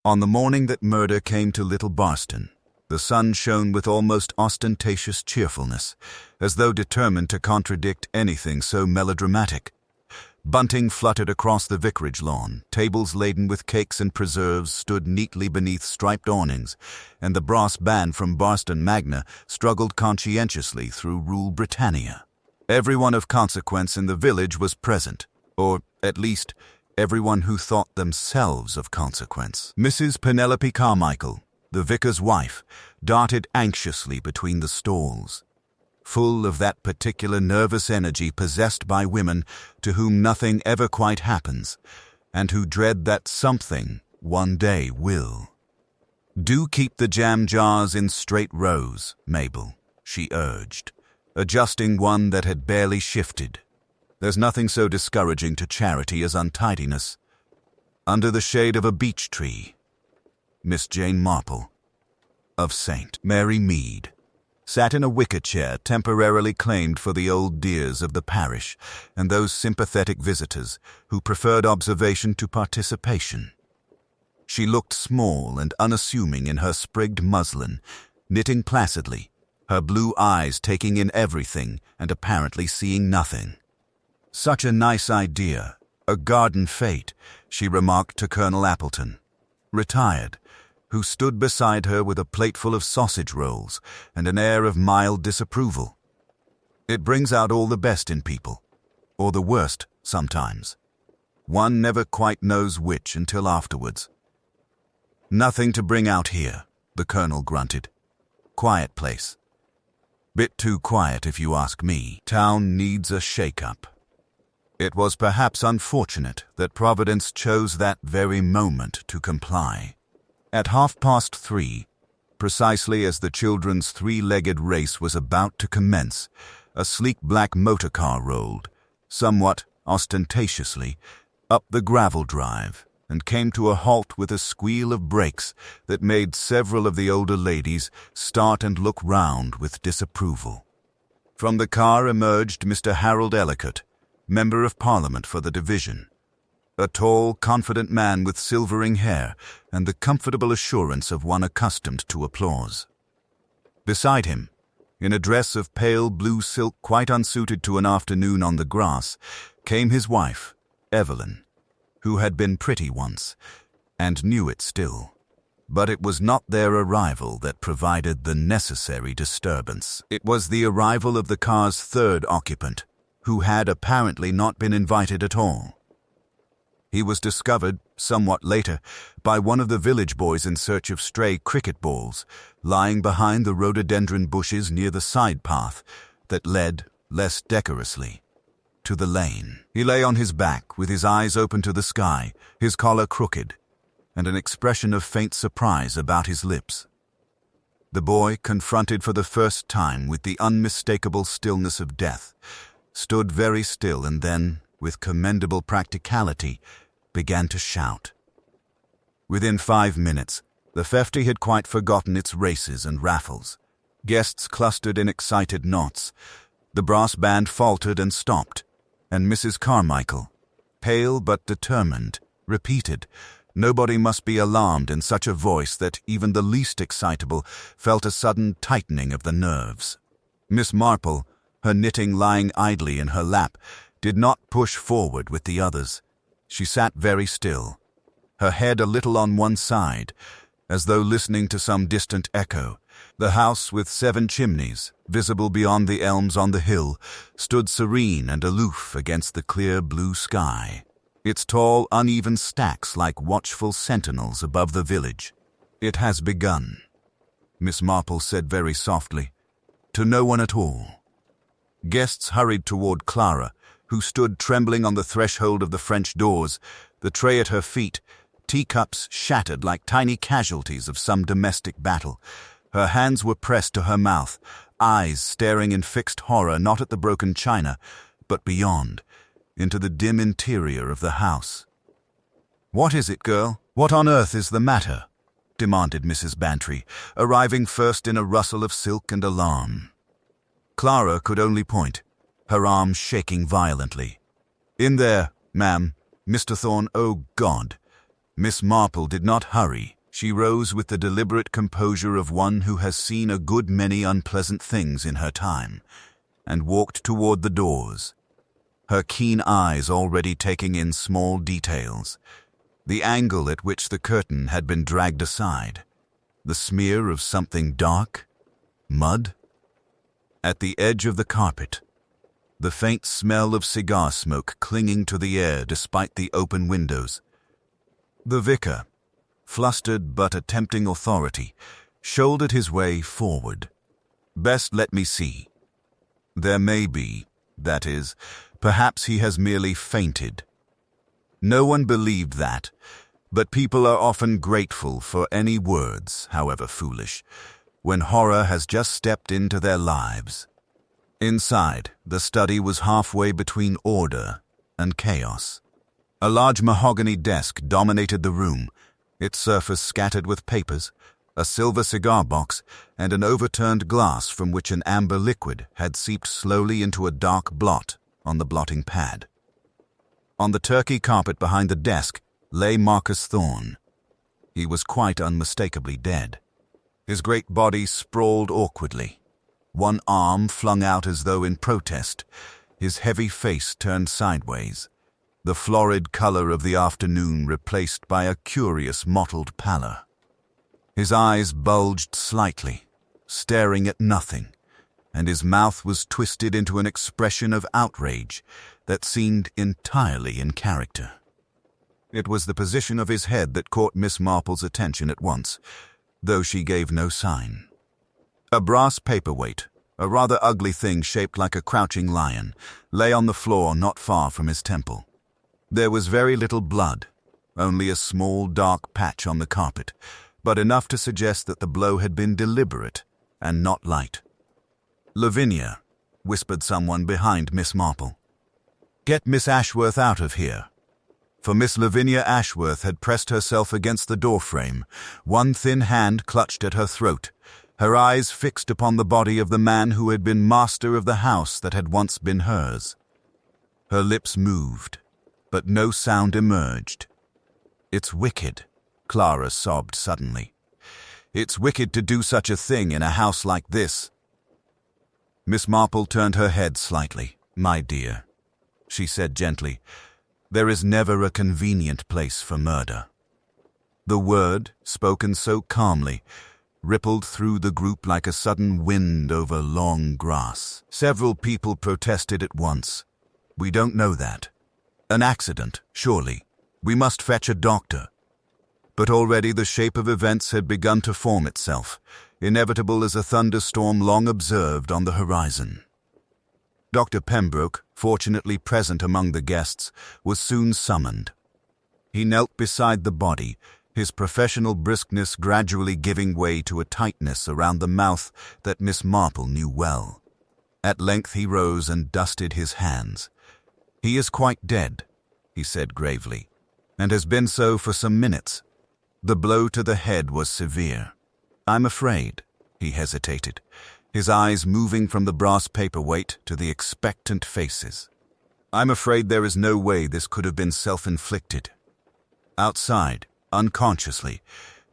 On the morning that murder came to Little Barston, the sun shone with almost ostentatious cheerfulness, as though determined to contradict anything so melodramatic. Bunting fluttered across the vicarage lawn, tables laden with cakes and preserves stood neatly beneath striped awnings, and the brass band from Barston Magna struggled conscientiously through Rule Britannia. Everyone of consequence in the village was present, or, at least, everyone who thought themselves of consequence. Mrs. Penelope Carmichael, the vicar's wife, darted anxiously between the stalls, full of that particular nervous energy possessed by women to whom nothing ever quite happens, and who dread that something one day will. "Do keep the jam jars in straight rows, Mabel," she urged, adjusting one that had barely shifted. "There's nothing so discouraging to charity as untidiness. Under the shade of a beech tree." Miss Jane Marple, of St. Mary Mead, sat in a wicker chair temporarily claimed for the old dears of the parish and those sympathetic visitors who preferred observation to participation. She looked small and unassuming in her sprigged muslin, knitting placidly, her blue eyes taking in everything and apparently seeing nothing. "Such a nice idea, a garden fete," she remarked to Colonel Appleton, retired, who stood beside her with a plateful of sausage rolls and an air of mild disapproval. "It brings out all the best in people, or the worst sometimes. One never quite knows which until afterwards." "Nothing to bring out here," the colonel grunted. "Quiet place. Bit too quiet if you ask me. Town needs a shake-up." It was perhaps unfortunate that Providence chose that very moment to comply. At 3:30, precisely as the children's three-legged race was about to commence, a sleek black motor car rolled, somewhat ostentatiously, up the gravel drive and came to a halt with a squeal of brakes that made several of the older ladies start and look round with disapproval. From the car emerged Mr. Harold Ellicott, Member of Parliament for the division, a tall, confident man with silvering hair and the comfortable assurance of one accustomed to applause. Beside him, in a dress of pale blue silk quite unsuited to an afternoon on the grass, came his wife, Evelyn, who had been pretty once, and knew it still. But it was not their arrival that provided the necessary disturbance. It was the arrival of the car's third occupant, who had apparently not been invited at all. He was discovered, somewhat later, by one of the village boys in search of stray cricket balls, lying behind the rhododendron bushes near the side path that led, less decorously, to the lane. He lay on his back, with his eyes open to the sky, his collar crooked, and an expression of faint surprise about his lips. The boy, confronted for the first time with the unmistakable stillness of death, stood very still and then, with commendable practicality, began to shout. Within 5 minutes, the fefty had quite forgotten its races and raffles. Guests clustered in excited knots. The brass band faltered and stopped, and Mrs. Carmichael, pale but determined, repeated, "Nobody must be alarmed," in such a voice that even the least excitable felt a sudden tightening of the nerves. Miss Marple, her knitting lying idly in her lap, did not push forward with the others. She sat very still, her head a little on one side, as though listening to some distant echo. The house with 7 chimneys, visible beyond the elms on the hill, stood serene and aloof against the clear blue sky, its tall, uneven stacks like watchful sentinels above the village. "It has begun," Miss Marple said very softly, to no one at all. Guests hurried toward Clara, who stood trembling on the threshold of the French doors, the tray at her feet, teacups shattered like tiny casualties of some domestic battle. Her hands were pressed to her mouth, eyes staring in fixed horror not at the broken china, but beyond, into the dim interior of the house. "What is it, girl? What on earth is the matter?" demanded Mrs. Bantry, arriving first in a rustle of silk and alarm. Clara could only point, her arm shaking violently. "In there, ma'am. Mr. Thorne, oh God." Miss Marple did not hurry. She rose with the deliberate composure of one who has seen a good many unpleasant things in her time, and walked toward the doors, her keen eyes already taking in small details. The angle at which the curtain had been dragged aside, the smear of something dark, mud. At the edge of the carpet, the faint smell of cigar smoke clinging to the air despite the open windows. The vicar, flustered but attempting authority, shouldered his way forward. "Best let me see. There may be, that is, perhaps he has merely fainted." No one believed that, but people are often grateful for any words, however foolish, when horror has just stepped into their lives. Inside, the study was halfway between order and chaos. A large mahogany desk dominated the room, its surface scattered with papers, a silver cigar box, and an overturned glass from which an amber liquid had seeped slowly into a dark blot on the blotting pad. On the turkey carpet behind the desk lay Marcus Thorne. He was quite unmistakably dead. His great body sprawled awkwardly, one arm flung out as though in protest, his heavy face turned sideways, the florid color of the afternoon replaced by a curious mottled pallor. His eyes bulged slightly, staring at nothing, and his mouth was twisted into an expression of outrage that seemed entirely in character. It was the position of his head that caught Miss Marple's attention at once, though she gave no sign. A brass paperweight, a rather ugly thing shaped like a crouching lion, lay on the floor not far from his temple. There was very little blood, only a small dark patch on the carpet, but enough to suggest that the blow had been deliberate and not light. "Lavinia," whispered someone behind Miss Marple. "Get Miss Ashworth out of here." For Miss Lavinia Ashworth had pressed herself against the doorframe, one thin hand clutched at her throat, her eyes fixed upon the body of the man who had been master of the house that had once been hers. Her lips moved, but no sound emerged. "It's wicked," Clara sobbed suddenly. "It's wicked to do such a thing in a house like this." Miss Marple turned her head slightly. "My dear," she said gently, "there is never a convenient place for murder." The word, spoken so calmly, rippled through the group like a sudden wind over long grass. Several people protested at once. "We don't know that. An accident, surely. We must fetch a doctor." But already the shape of events had begun to form itself, inevitable as a thunderstorm long observed on the horizon. Dr. Pembroke, fortunately present among the guests, was soon summoned. He knelt beside the body, his professional briskness gradually giving way to a tightness around the mouth that Miss Marple knew well. At length he rose and dusted his hands. "He is quite dead," he said gravely, "and has been so for some minutes. The blow to the head was severe. I'm afraid," he hesitated, his eyes moving from the brass paperweight to the expectant faces. "I'm afraid there is no way this could have been self-inflicted." Outside, unconsciously,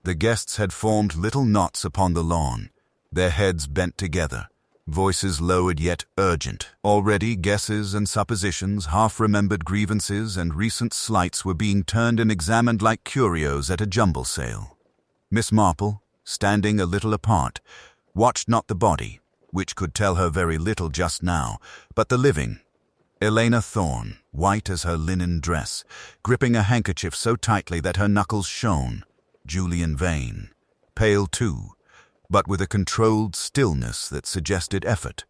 the guests had formed little knots upon the lawn, their heads bent together, voices lowered yet urgent. Already guesses and suppositions, half-remembered grievances and recent slights were being turned and examined like curios at a jumble sale. Miss Marple, standing a little apart, watched not the body, which could tell her very little just now, but the living. Elena Thorne, white as her linen dress, gripping a handkerchief so tightly that her knuckles shone. Julian Vane, pale too, but with a controlled stillness that suggested effort.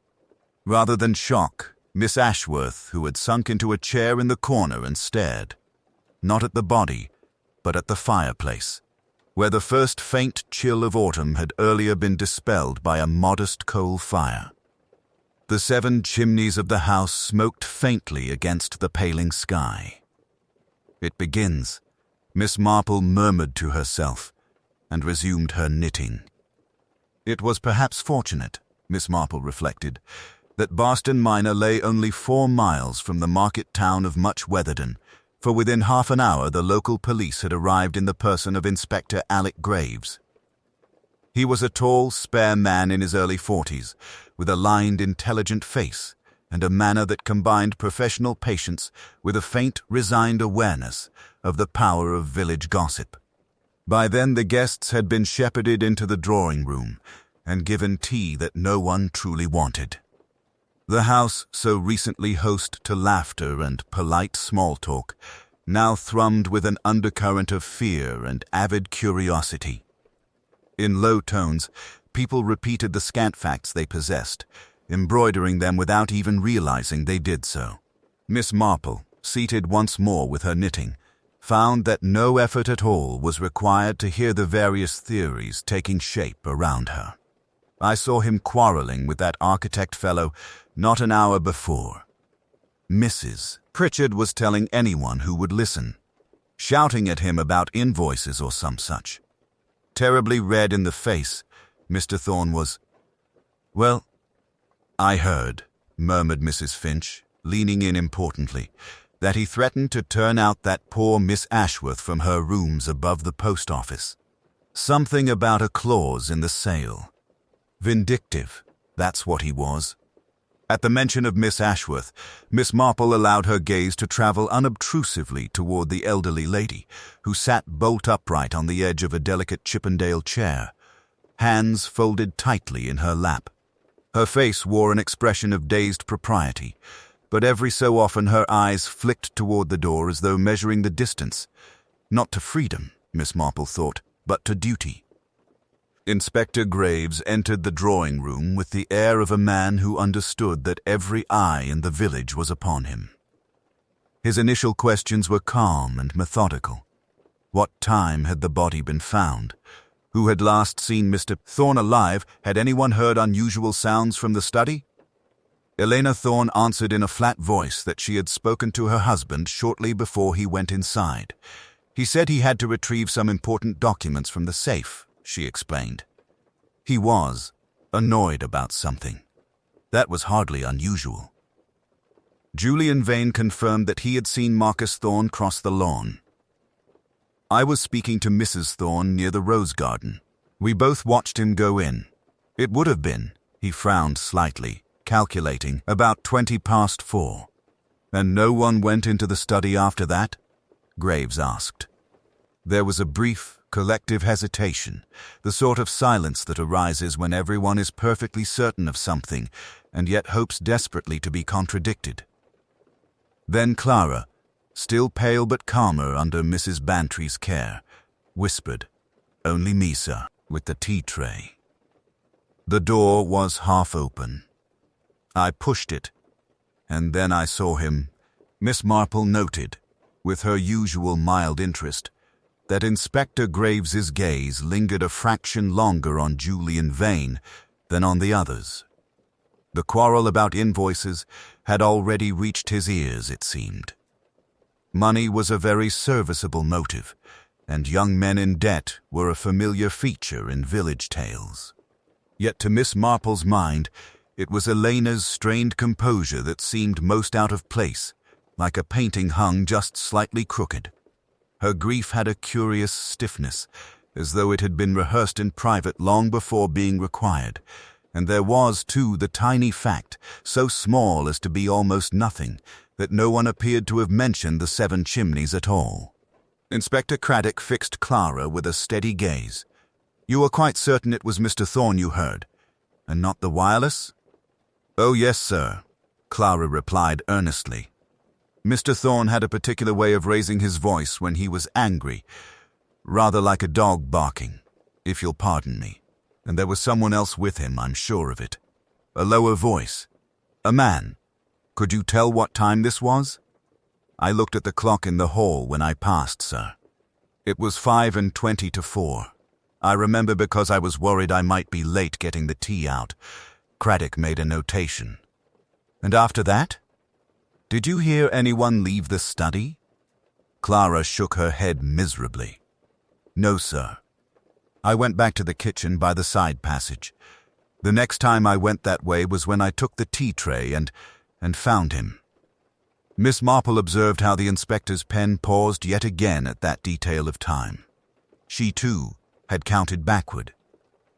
Rather than shock, Miss Ashworth, who had sunk into a chair in the corner and stared, not at the body, but at the fireplace, where the first faint chill of autumn had earlier been dispelled by a modest coal fire. The 7 chimneys of the house smoked faintly against the paling sky. "It begins," Miss Marple murmured to herself, and resumed her knitting. It was perhaps fortunate, Miss Marple reflected, that Boston Minor lay only 4 miles from the market town of Much Weatherden, for within half an hour the local police had arrived in the person of Inspector Alec Graves. He was a tall, spare man in his early 40s, with a lined, intelligent face and a manner that combined professional patience with a faint, resigned awareness of the power of village gossip. By then the guests had been shepherded into the drawing room and given tea that no one truly wanted. The house, so recently host to laughter and polite small talk, now thrummed with an undercurrent of fear and avid curiosity. In low tones, people repeated the scant facts they possessed, embroidering them without even realizing they did so. Miss Marple, seated once more with her knitting, found that no effort at all was required to hear the various theories taking shape around her. I saw him quarreling with that architect fellow not an hour before. Mrs. Pritchard was telling anyone who would listen, shouting at him about invoices or some such. Terribly red in the face, Mr. Thorne was, "Well, I heard," murmured Mrs. Finch, leaning in importantly, "that he threatened to turn out that poor Miss Ashworth from her rooms above the post office. Something about a clause in the sale. Vindictive, that's what he was." At the mention of Miss Ashworth, Miss Marple allowed her gaze to travel unobtrusively toward the elderly lady, who sat bolt upright on the edge of a delicate Chippendale chair, hands folded tightly in her lap. Her face wore an expression of dazed propriety, but every so often her eyes flicked toward the door as though measuring the distance, not to freedom, Miss Marple thought, but to duty. Inspector Graves entered the drawing room with the air of a man who understood that every eye in the village was upon him. His initial questions were calm and methodical. What time had the body been found? Who had last seen Mr. Thorne alive? Had anyone heard unusual sounds from the study? Elena Thorne answered in a flat voice that she had spoken to her husband shortly before he went inside. He said he had to retrieve some important documents from the safe, she explained. He was annoyed about something. That was hardly unusual. Julian Vane confirmed that he had seen Marcus Thorne cross the lawn. I was speaking to Mrs. Thorne near the rose garden. We both watched him go in. It would have been, he frowned slightly, calculating, about 4:20. And no one went into the study after that? Graves asked. There was a brief, collective hesitation, the sort of silence that arises when everyone is perfectly certain of something and yet hopes desperately to be contradicted. Then Clara, still pale but calmer under Mrs. Bantry's care, whispered, "Only me, sir," with the tea tray. The door was half open. I pushed it, and then I saw him. Miss Marple noted, with her usual mild interest, that Inspector Graves's gaze lingered a fraction longer on Julian Vane than on the others. The quarrel about invoices had already reached his ears, it seemed. Money was a very serviceable motive, and young men in debt were a familiar feature in village tales. Yet to Miss Marple's mind, it was Elena's strained composure that seemed most out of place, like a painting hung just slightly crooked. Her grief had a curious stiffness, as though it had been rehearsed in private long before being required, and there was, too, the tiny fact, so small as to be almost nothing, that no one appeared to have mentioned the 7 Chimneys at all. Inspector Craddock fixed Clara with a steady gaze. "You are quite certain it was Mr. Thorne you heard, and not the wireless?" "Oh, yes, sir," Clara replied earnestly. Mr. Thorne had a particular way of raising his voice when he was angry, rather like a dog barking, if you'll pardon me. And there was someone else with him, I'm sure of it. A lower voice. A man. Could you tell what time this was? I looked at the clock in the hall when I passed, sir. It was 4:20. I remember because I was worried I might be late getting the tea out. Craddock made a notation. And after that? Did you hear anyone leave the study? Clara shook her head miserably. No, sir. I went back to the kitchen by the side passage. The next time I went that way was when I took the tea tray and found him. Miss Marple observed how the inspector's pen paused yet again at that detail of time. She, too, had counted backward.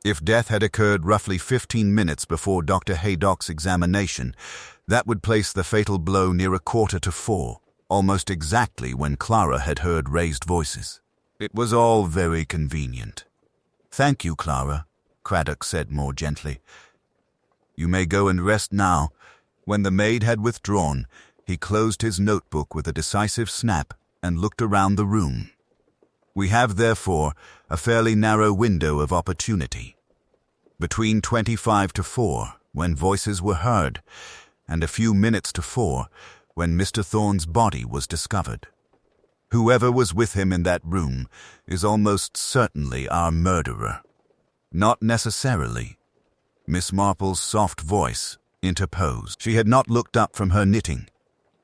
If death had occurred roughly 15 minutes before Dr. Haydock's examination, that would place the fatal blow near 3:45, almost exactly when Clara had heard raised voices. It was all very convenient. "Thank you, Clara," Craddock said more gently. "You may go and rest now." When the maid had withdrawn, he closed his notebook with a decisive snap and looked around the room. "We have, therefore, a fairly narrow window of opportunity. Between 25 to 4, when voices were heard, and a few minutes to 4, when Mr. Thorne's body was discovered. Whoever was with him in that room is almost certainly our murderer." "Not necessarily," Miss Marple's soft voice interposed. She had not looked up from her knitting,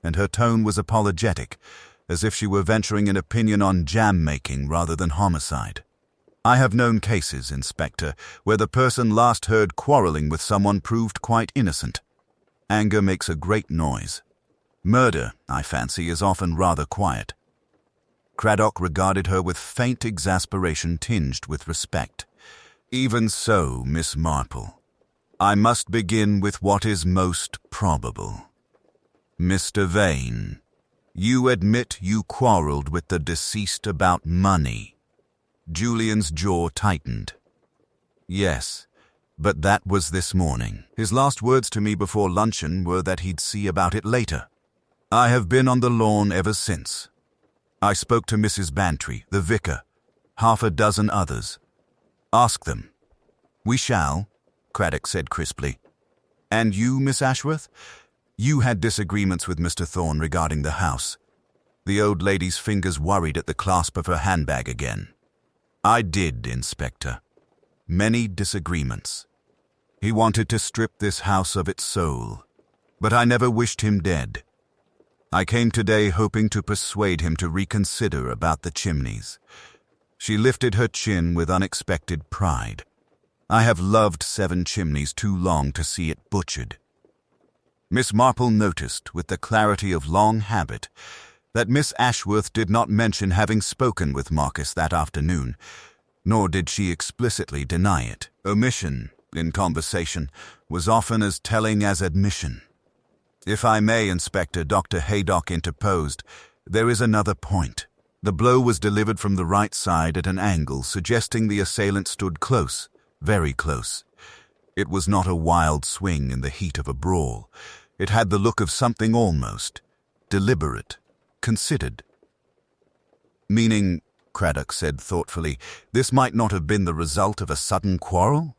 and her tone was apologetic, as if she were venturing an opinion on jam-making rather than homicide. "I have known cases, Inspector, where the person last heard quarreling with someone proved quite innocent. Anger makes a great noise. Murder, I fancy, is often rather quiet." Craddock regarded her with faint exasperation tinged with respect. "Even so, Miss Marple, I must begin with what is most probable. Mr. Vane, you admit you quarreled with the deceased about money." Julian's jaw tightened. "Yes, but that was this morning. His last words to me before luncheon were that he'd see about it later. I have been on the lawn ever since. I spoke to Mrs. Bantry, the vicar, half a dozen others. Ask them." "We shall," Craddock said crisply. "And you, Miss Ashworth? You had disagreements with Mr. Thorne regarding the house." The old lady's fingers worried at the clasp of her handbag again. "I did, Inspector. Many disagreements. He wanted to strip this house of its soul, but I never wished him dead. I came today hoping to persuade him to reconsider about the Chimneys." She lifted her chin with unexpected pride. "I have loved Seven Chimneys too long to see it butchered." Miss Marple noticed, with the clarity of long habit, that Miss Ashworth did not mention having spoken with Marcus that afternoon, nor did she explicitly deny it. Omission, in conversation, was often as telling as admission. "If I may, Inspector," Dr. Haydock interposed, "there is another point. The blow was delivered from the right side at an angle, suggesting the assailant stood close, very close. It was not a wild swing in the heat of a brawl. It had the look of something almost deliberate, considered." "Meaning," Craddock said thoughtfully, "this might not have been the result of a sudden quarrel?"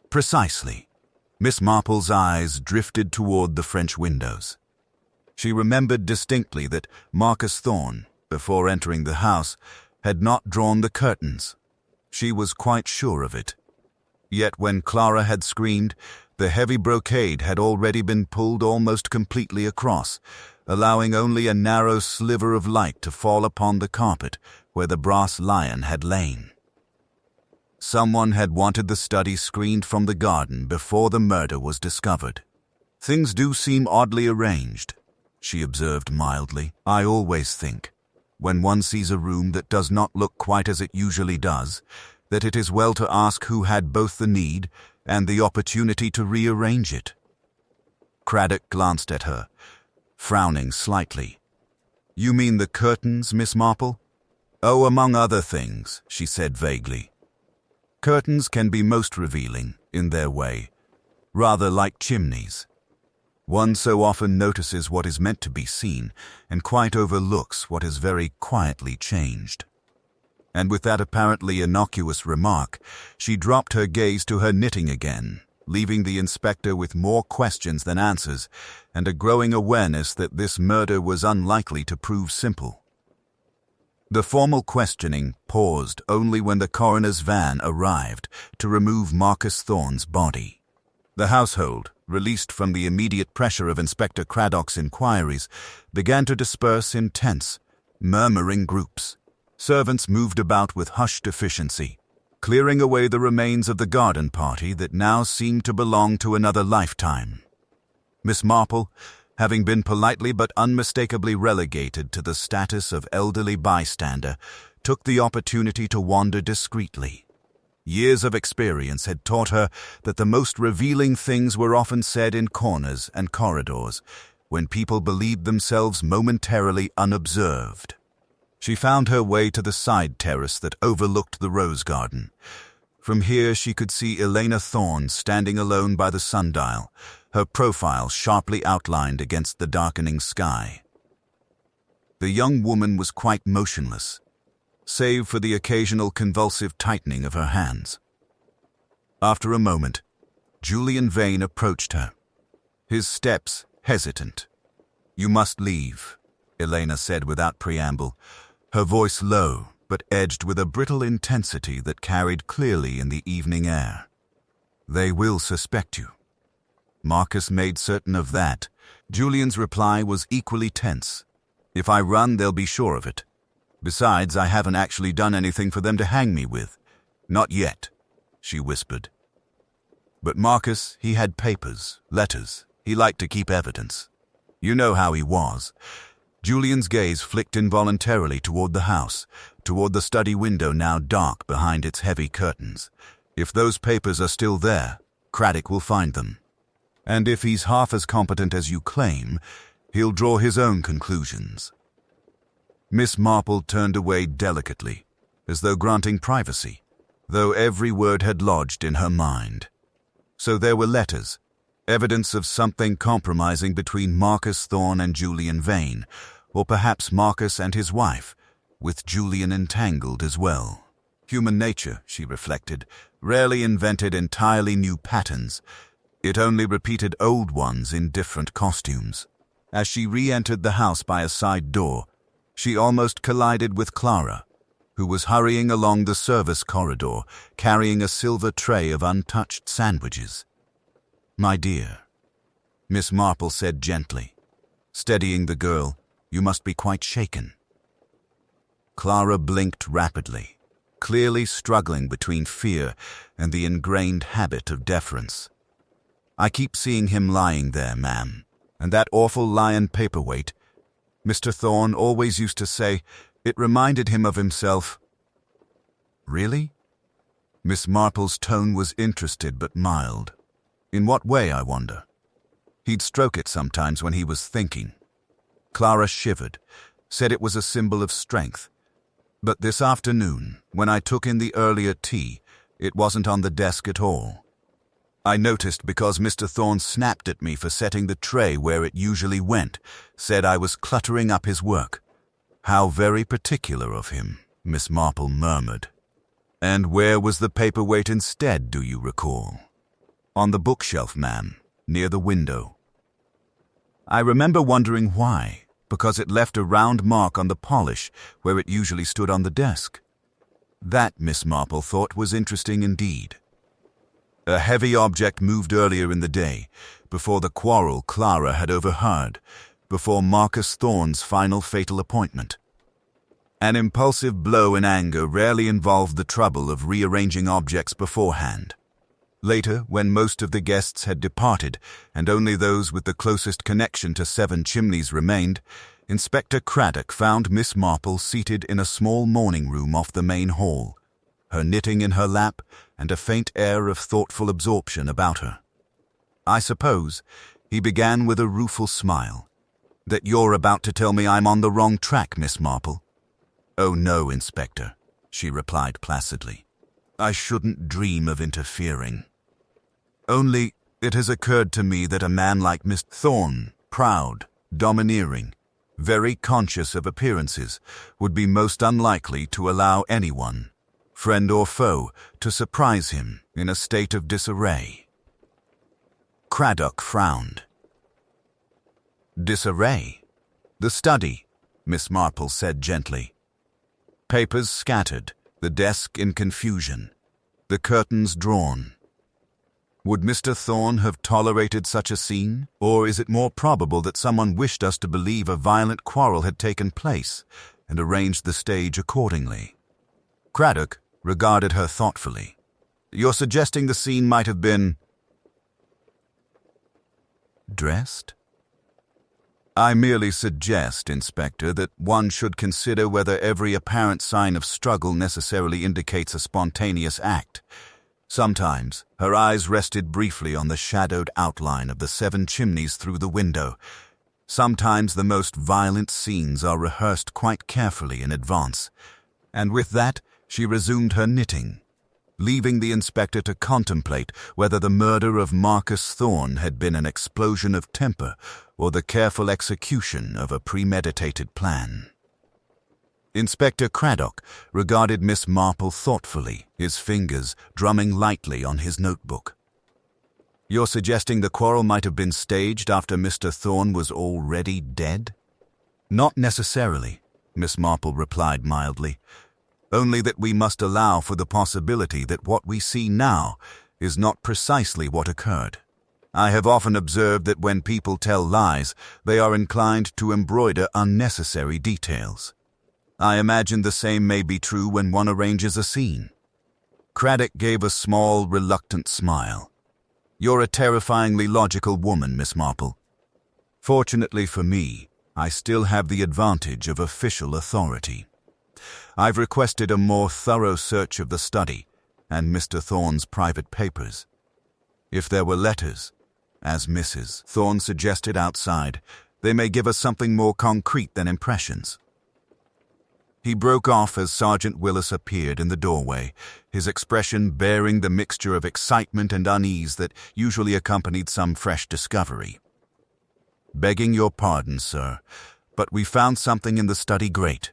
"Precisely." Miss Marple's eyes drifted toward the French windows. She remembered distinctly that Marcus Thorne, before entering the house, had not drawn the curtains. She was quite sure of it. Yet when Clara had screamed, the heavy brocade had already been pulled almost completely across, allowing only a narrow sliver of light to fall upon the carpet where the brass lion had lain. Someone had wanted the study screened from the garden before the murder was discovered. "Things do seem oddly arranged," she observed mildly. "I always think, when one sees a room that does not look quite as it usually does, that it is well to ask who had both the need and the opportunity to rearrange it." Craddock glanced at her, frowning slightly. "You mean the curtains, Miss Marple?" "Oh, among other things," she said vaguely. "Curtains can be most revealing, in their way, rather like chimneys. One so often notices what is meant to be seen, and quite overlooks what has very quietly changed." And with that apparently innocuous remark, she dropped her gaze to her knitting again, leaving the inspector with more questions than answers, and a growing awareness that this murder was unlikely to prove simple. The formal questioning paused only when the coroner's van arrived to remove Marcus Thorne's body. The household, released from the immediate pressure of Inspector Craddock's inquiries, began to disperse in tense, murmuring groups. Servants moved about with hushed efficiency, clearing away the remains of the garden party that now seemed to belong to another lifetime. Miss Marple, having been politely but unmistakably relegated to the status of elderly bystander, took the opportunity to wander discreetly. Years of experience had taught her that the most revealing things were often said in corners and corridors, when people believed themselves momentarily unobserved. She found her way to the side terrace that overlooked the rose garden. From here she could see Elena Thorne standing alone by the sundial, her profile sharply outlined against the darkening sky. The young woman was quite motionless, save for the occasional convulsive tightening of her hands. After a moment, Julian Vane approached her, his steps hesitant. "You must leave," Elena said without preamble, her voice low but edged with a brittle intensity that carried clearly in the evening air. "They will suspect you." Marcus made certain of that. Julian's reply was equally tense. "If I run, they'll be sure of it. Besides, I haven't actually done anything for them to hang me with. Not yet," she whispered. But Marcus, he had papers, letters. He liked to keep evidence. You know how he was. Julian's gaze flicked involuntarily toward the house, toward the study window now dark behind its heavy curtains. If those papers are still there, Craddock will find them. And if he's half as competent as you claim, he'll draw his own conclusions. Miss Marple turned away delicately, as though granting privacy, though every word had lodged in her mind. So there were letters, evidence of something compromising between Marcus Thorne and Julian Vane, or perhaps Marcus and his wife, with Julian entangled as well. Human nature, she reflected, rarely invented entirely new patterns. It only repeated old ones in different costumes. As she re-entered the house by a side door, she almost collided with Clara, who was hurrying along the service corridor, carrying a silver tray of untouched sandwiches. "My dear," Miss Marple said gently, steadying the girl, "you must be quite shaken." Clara blinked rapidly, clearly struggling between fear and the ingrained habit of deference. "I keep seeing him lying there, ma'am, and that awful lion paperweight. Mr. Thorne always used to say it reminded him of himself." "Really?" Miss Marple's tone was interested but mild. "In what way, I wonder?" "He'd stroke it sometimes when he was thinking." Clara shivered, said it was a symbol of strength. "But this afternoon, when I took in the earlier tea, it wasn't on the desk at all. I noticed because Mr. Thorne snapped at me for setting the tray where it usually went, said I was cluttering up his work." "How very particular of him," Miss Marple murmured. "And where was the paperweight instead, do you recall?" "On the bookshelf, ma'am, near the window." "I remember wondering why, because it left a round mark on the polish where it usually stood on the desk." That, Miss Marple thought, was interesting indeed. A heavy object moved earlier in the day, before the quarrel Clara had overheard, before Marcus Thorne's final fatal appointment. An impulsive blow in anger rarely involved the trouble of rearranging objects beforehand. Later, when most of the guests had departed and only those with the closest connection to 7 Chimneys remained, Inspector Craddock found Miss Marple seated in a small morning room off the main hall, her knitting in her lap and a faint air of thoughtful absorption about her. "I suppose," he began with a rueful smile, "that you're about to tell me I'm on the wrong track, Miss Marple." "Oh no, Inspector," she replied placidly. "I shouldn't dream of interfering. Only it has occurred to me that a man like Miss Thorne, proud, domineering, very conscious of appearances, would be most unlikely to allow anyone, friend or foe, to surprise him in a state of disarray." Craddock frowned. "Disarray?" "The study," Miss Marple said gently. "Papers scattered, the desk in confusion, the curtains drawn. Would Mr. Thorne have tolerated such a scene, or is it more probable that someone wished us to believe a violent quarrel had taken place and arranged the stage accordingly?" Craddock regarded her thoughtfully. "You're suggesting the scene might have been dressed?" I merely suggest, Inspector, that one should consider whether every apparent sign of struggle necessarily indicates a spontaneous act. Sometimes, her eyes rested briefly on the shadowed outline of the 7 chimneys through the window. Sometimes the most violent scenes are rehearsed quite carefully in advance. And with that, she resumed her knitting, leaving the inspector to contemplate whether the murder of Marcus Thorne had been an explosion of temper or the careful execution of a premeditated plan. Inspector Craddock regarded Miss Marple thoughtfully, his fingers drumming lightly on his notebook. "You're suggesting the quarrel might have been staged after Mr. Thorne was already dead?" "Not necessarily," Miss Marple replied mildly. "Only that we must allow for the possibility that what we see now is not precisely what occurred. I have often observed that when people tell lies, they are inclined to embroider unnecessary details. I imagine the same may be true when one arranges a scene." Craddock gave a small, reluctant smile. "You're a terrifyingly logical woman, Miss Marple. Fortunately for me, I still have the advantage of official authority. I've requested a more thorough search of the study and Mr. Thorne's private papers. If there were letters, as Mrs. Thorne suggested outside, they may give us something more concrete than impressions." He broke off as Sergeant Willis appeared in the doorway, his expression bearing the mixture of excitement and unease that usually accompanied some fresh discovery. "Begging your pardon, sir, but we found something in the study grate.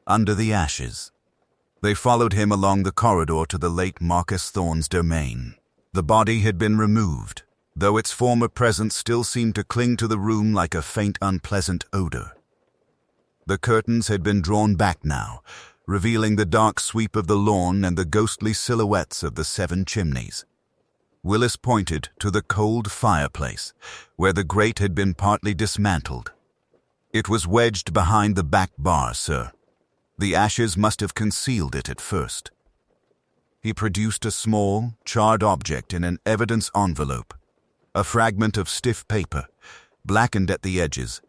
Under the ashes." They followed him along the corridor to the late Marcus Thorne's domain. The body had been removed, though its former presence still seemed to cling to the room like a faint, unpleasant odor. The curtains had been drawn back now, revealing the dark sweep of the lawn and the ghostly silhouettes of the 7 chimneys. Willis pointed to the cold fireplace, where the grate had been partly dismantled. "It was wedged behind the back bar, sir. The ashes must have concealed it at first." He produced a small, charred object in an evidence envelope, a fragment of stiff paper, blackened at the edges,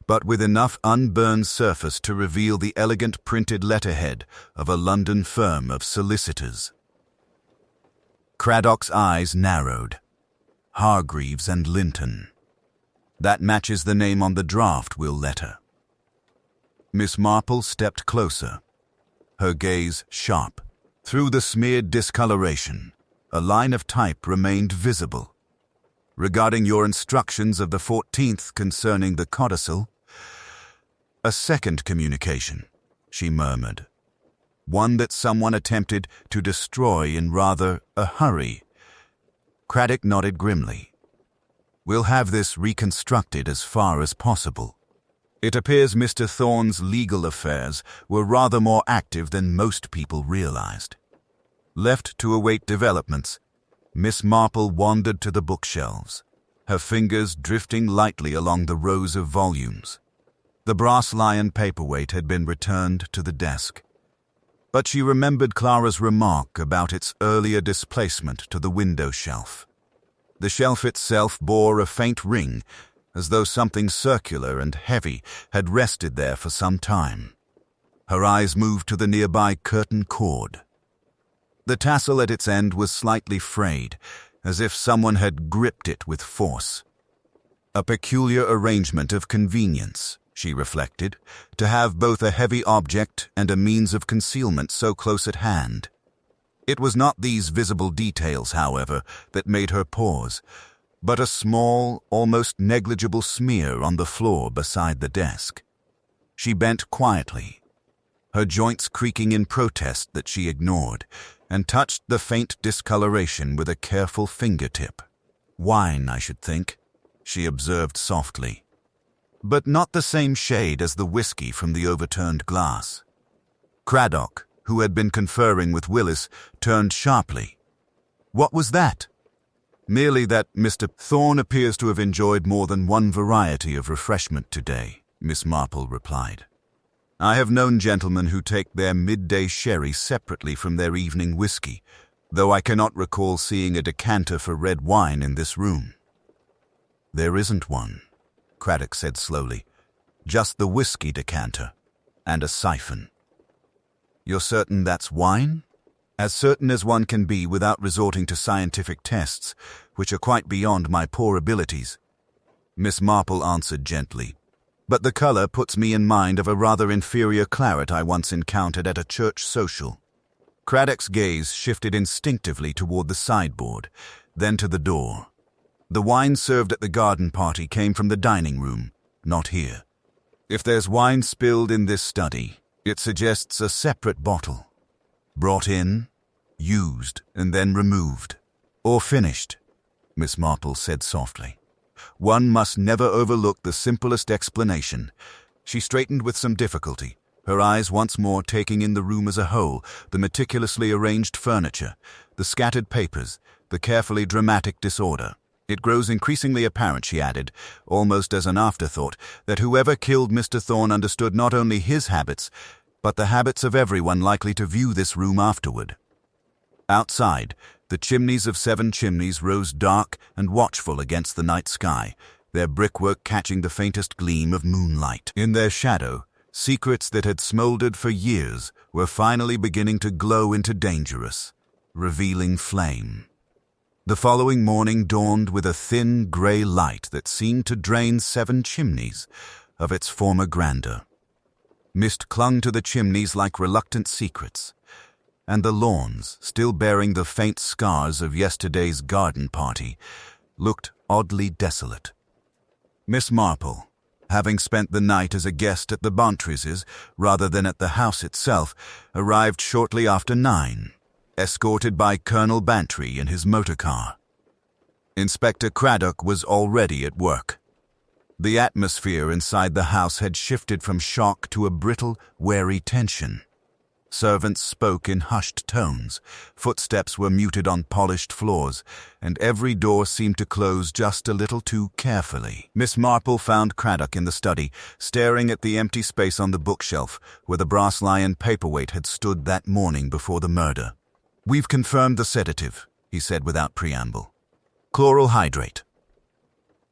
but with enough unburned surface to reveal the elegant printed letterhead of a London firm of solicitors. Craddock's eyes narrowed. "Hargreaves and Linton. That matches the name on the draft will letter." Miss Marple stepped closer, her gaze sharp. Through the smeared discoloration, a line of type remained visible. "Regarding your instructions of the 14th concerning the codicil." "A second communication," she murmured. "One that someone attempted to destroy in rather a hurry." Craddock nodded grimly. "We'll have this reconstructed as far as possible. It appears Mr. Thorne's legal affairs were rather more active than most people realized." Left to await developments, Miss Marple wandered to the bookshelves, her fingers drifting lightly along the rows of volumes. The brass lion paperweight had been returned to the desk, but she remembered Clara's remark about its earlier displacement to the window shelf. The shelf itself bore a faint ring, as though something circular and heavy had rested there for some time. Her eyes moved to the nearby curtain cord. The tassel at its end was slightly frayed, as if someone had gripped it with force. A peculiar arrangement of convenience, she reflected, to have both a heavy object and a means of concealment so close at hand. It was not these visible details, however, that made her pause, but a small, almost negligible smear on the floor beside the desk. She bent quietly, her joints creaking in protest that she ignored, and touched the faint discoloration with a careful fingertip. "Wine, I should think," she observed softly. "But not the same shade as the whiskey from the overturned glass." Craddock, who had been conferring with Willis, turned sharply. "What was that?" "Merely that Mr. Thorne appears to have enjoyed more than one variety of refreshment today," Miss Marple replied. "I have known gentlemen who take their midday sherry separately from their evening whiskey, though I cannot recall seeing a decanter for red wine in this room." "There isn't one," Craddock said slowly. "Just the whiskey decanter and a siphon." "You're certain that's wine?" "As certain as one can be without resorting to scientific tests, which are quite beyond my poor abilities," Miss Marple answered gently. "But the color puts me in mind of a rather inferior claret I once encountered at a church social." Craddock's gaze shifted instinctively toward the sideboard, then to the door. "The wine served at the garden party came from the dining room, not here. If there's wine spilled in this study, it suggests a separate bottle. Brought in, used, and then removed. Or finished," Miss Marple said softly. "One must never overlook the simplest explanation." She straightened with some difficulty, her eyes once more taking in the room as a whole, the meticulously arranged furniture, the scattered papers, the carefully dramatic disorder. "It grows increasingly apparent," she added, almost as an afterthought, "that whoever killed Mr. Thorne understood not only his habits, but the habits of everyone likely to view this room afterward." Outside, the chimneys of 7 Chimneys rose dark and watchful against the night sky, their brickwork catching the faintest gleam of moonlight. In their shadow, secrets that had smoldered for years were finally beginning to glow into dangerous, revealing flame. The following morning dawned with a thin grey light that seemed to drain 7 Chimneys of its former grandeur. Mist clung to the chimneys like reluctant secrets, and the lawns, still bearing the faint scars of yesterday's garden party, looked oddly desolate. Miss Marple, having spent the night as a guest at the Bontrises rather than at the house itself, arrived shortly after 9, escorted by Colonel Bantry in his motor car. Inspector Craddock was already at work. The atmosphere inside the house had shifted from shock to a brittle, wary tension. Servants spoke in hushed tones, footsteps were muted on polished floors, and every door seemed to close just a little too carefully. Miss Marple found Craddock in the study, staring at the empty space on the bookshelf where the brass lion paperweight had stood that morning before the murder. "We've confirmed the sedative," he said without preamble. "Chloral hydrate.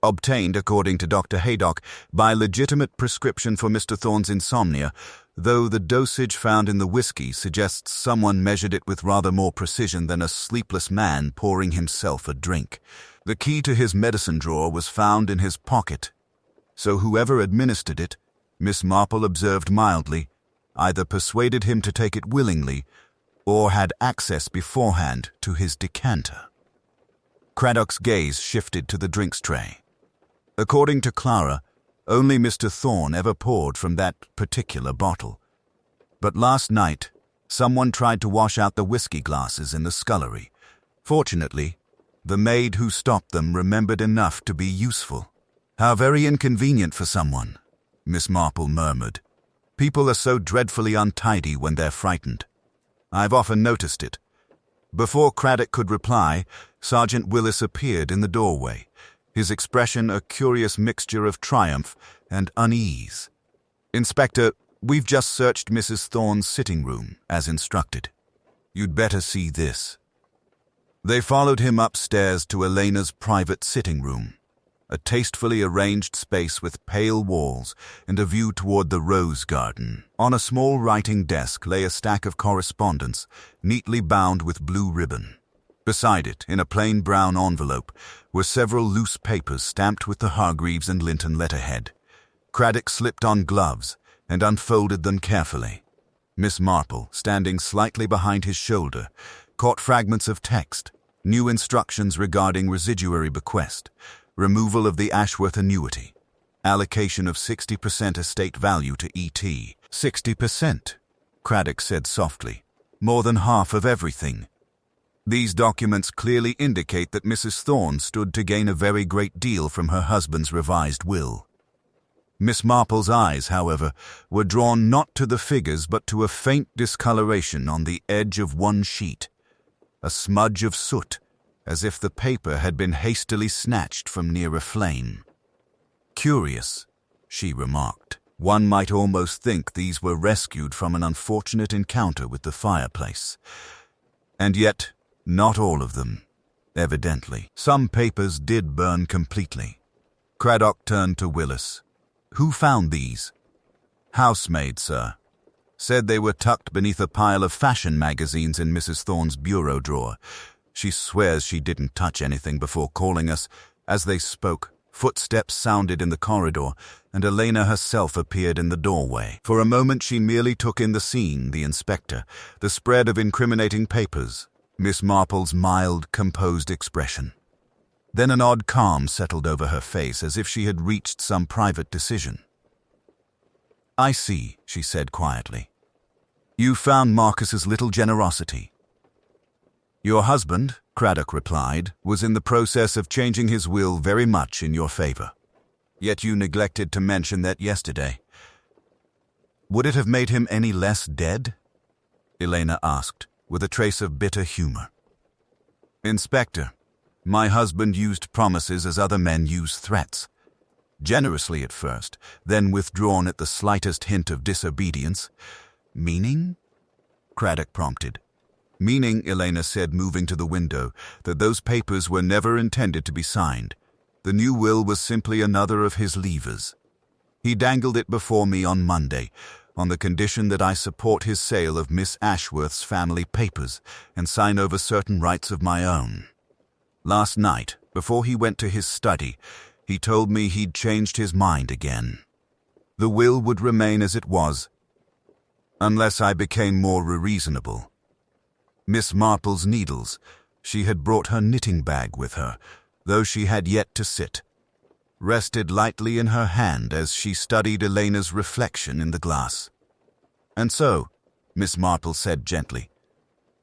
Obtained, according to Dr. Haydock, by legitimate prescription for Mr. Thorne's insomnia, though the dosage found in the whiskey suggests someone measured it with rather more precision than a sleepless man pouring himself a drink. The key to his medicine drawer was found in his pocket, so whoever administered it, Miss Marple observed mildly, either persuaded him to take it willingly or had access beforehand to his decanter." Craddock's gaze shifted to the drinks tray. According to Clara, only Mr. Thorne ever poured from that particular bottle. But last night, someone tried to wash out the whiskey glasses in the scullery. Fortunately, the maid who stopped them remembered enough to be useful. "How very inconvenient for someone," Miss Marple murmured. "People are so dreadfully untidy when they're frightened. I've often noticed it." Before Craddock could reply, Sergeant Willis appeared in the doorway, his expression a curious mixture of triumph and unease. "Inspector, we've just searched Mrs. Thorne's sitting room, as instructed. You'd better see this." They followed him upstairs to Elena's private sitting room, a tastefully arranged space with pale walls and a view toward the rose garden. On a small writing desk lay a stack of correspondence, neatly bound with blue ribbon. Beside it, in a plain brown envelope, were several loose papers stamped with the Hargreaves and Linton letterhead. Craddock slipped on gloves and unfolded them carefully. Miss Marple, standing slightly behind his shoulder, caught fragments of text, new instructions regarding residuary bequest, removal of the Ashworth annuity, allocation of 60% estate value to E.T. 60%, Craddock said softly. More than half of everything. These documents clearly indicate that Mrs. Thorne stood to gain a very great deal from her husband's revised will. Miss Marple's eyes, however, were drawn not to the figures but to a faint discoloration on the edge of one sheet, a smudge of soot, as if the paper had been hastily snatched from near a flame. "Curious," she remarked. "One might almost think these were rescued from an unfortunate encounter with the fireplace. And yet, not all of them, evidently. Some papers did burn completely." Craddock turned to Willis. "Who found these?" "Housemaid, sir. Said they were tucked beneath a pile of fashion magazines in Mrs. Thorne's bureau drawer. She swears she didn't touch anything before calling us." As they spoke, footsteps sounded in the corridor, and Elena herself appeared in the doorway. For a moment she merely took in the scene, the inspector, the spread of incriminating papers, Miss Marple's mild, composed expression. Then an odd calm settled over her face, as if she had reached some private decision. "I see," she said quietly. "You found Marcus's little generosity." "Your husband," Craddock replied, "was in the process of changing his will very much in your favor. Yet you neglected to mention that yesterday. Would it have made him any less dead?" Elena asked, with a trace of bitter humor. "Inspector, my husband used promises as other men use threats. Generously at first, then withdrawn at the slightest hint of disobedience." "Meaning?" Craddock prompted. "Meaning," Elena said, moving to the window, "that those papers were never intended to be signed. The new will was simply another of his levers. He dangled it before me on Monday, on the condition that I support his sale of Miss Ashworth's family papers and sign over certain rights of my own. Last night, before he went to his study, he told me he'd changed his mind again. The will would remain as it was, unless I became more reasonable. Miss Marple's needles. She had brought her knitting bag with her, though she had yet to sit. Rested lightly in her hand as she studied Elena's reflection in the glass. "And so," Miss Marple said gently,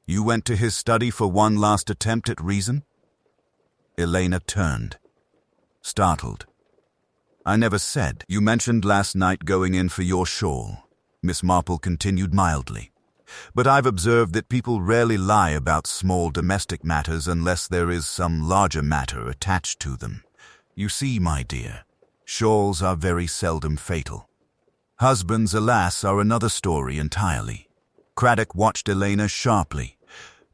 "you went to his study for one last attempt at reason?" Elena turned, startled. "I never said. You mentioned last night going in for your shawl," Miss Marple continued mildly. "But I've observed that people rarely lie about small domestic matters unless there is some larger matter attached to them. You see, my dear, shawls are very seldom fatal. Husbands, alas, are another story entirely." Craddock watched Elena sharply,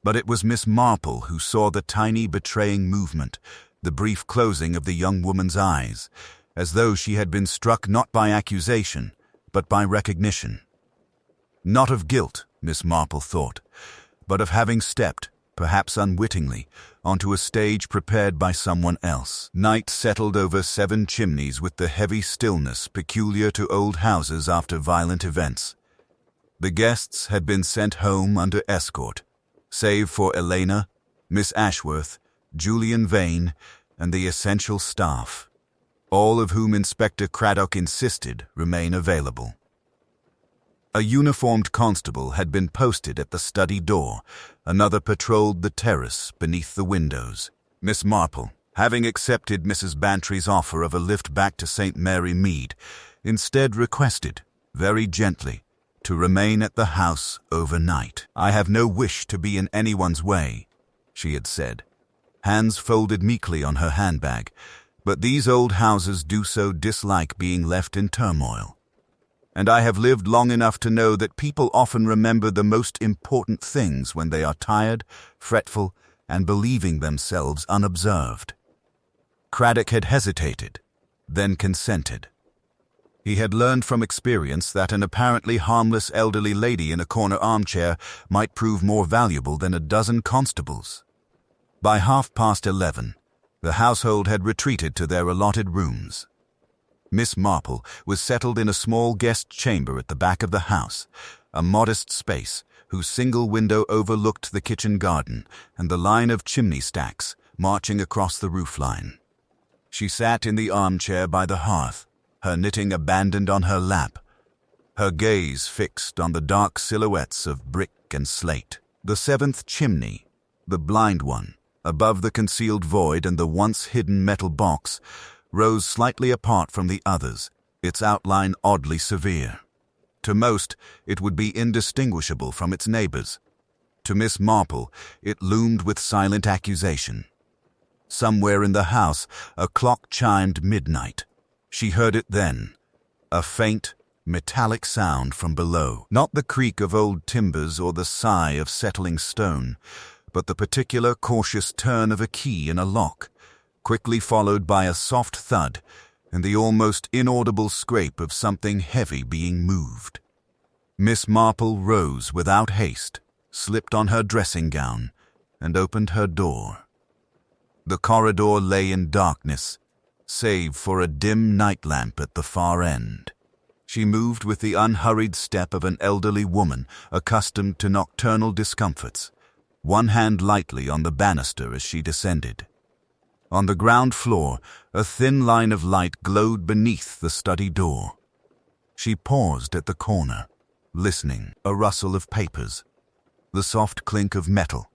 but it was Miss Marple who saw the tiny betraying movement, the brief closing of the young woman's eyes, as though she had been struck not by accusation, but by recognition. Not of guilt, Miss Marple thought, but of having stepped, perhaps unwittingly, onto a stage prepared by someone else. Night settled over Seven Chimneys with the heavy stillness peculiar to old houses after violent events. The guests had been sent home under escort, save for Elena, Miss Ashworth, Julian Vane, and the essential staff, all of whom Inspector Craddock insisted remain available. A uniformed constable had been posted at the study door. Another patrolled the terrace beneath the windows. Miss Marple, having accepted Mrs. Bantry's offer of a lift back to St. Mary Mead, instead requested, very gently, to remain at the house overnight. "I have no wish to be in anyone's way," she had said, hands folded meekly on her handbag, "but these old houses do so dislike being left in turmoil. And I have lived long enough to know that people often remember the most important things when they are tired, fretful, and believing themselves unobserved." Craddock had hesitated, then consented. He had learned from experience that an apparently harmless elderly lady in a corner armchair might prove more valuable than a dozen constables. By 11:30, the household had retreated to their allotted rooms. Miss Marple was settled in a small guest chamber at the back of the house, a modest space whose single window overlooked the kitchen garden and the line of chimney stacks marching across the roofline. She sat in the armchair by the hearth, her knitting abandoned on her lap, her gaze fixed on the dark silhouettes of brick and slate. The seventh chimney, the blind one, above the concealed void and the once hidden metal box, rose slightly apart from the others, its outline oddly severe. To most, it would be indistinguishable from its neighbors. To Miss Marple, it loomed with silent accusation. Somewhere in the house, a clock chimed midnight. She heard it then, a faint, metallic sound from below. Not the creak of old timbers or the sigh of settling stone, but the particular cautious turn of a key in a lock, quickly followed by a soft thud, and the almost inaudible scrape of something heavy being moved. Miss Marple rose without haste, slipped on her dressing gown, and opened her door. The corridor lay in darkness, save for a dim night lamp at the far end. She moved with the unhurried step of an elderly woman accustomed to nocturnal discomforts, one hand lightly on the banister as she descended. On the ground floor, a thin line of light glowed beneath the study door. She paused at the corner, listening, a rustle of papers, the soft clink of metal.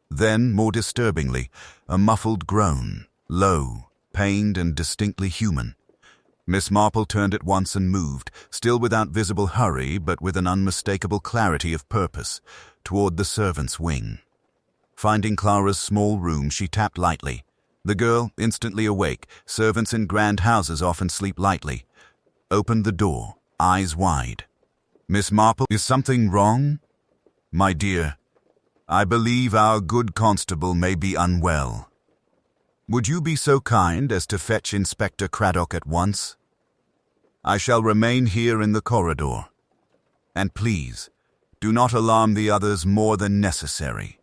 Then, more disturbingly, a muffled groan, low, pained and distinctly human. Miss Marple turned at once and moved, still without visible hurry but with an unmistakable clarity of purpose, toward the servants' wing. Finding Clara's small room, she tapped lightly. The girl, instantly awake, servants in grand houses often sleep lightly, opened the door, eyes wide. "Miss Marple, is something wrong?" "My dear, I believe our good constable may be unwell. Would you be so kind as to fetch Inspector Craddock at once? I shall remain here in the corridor. And please, do not alarm the others more than necessary."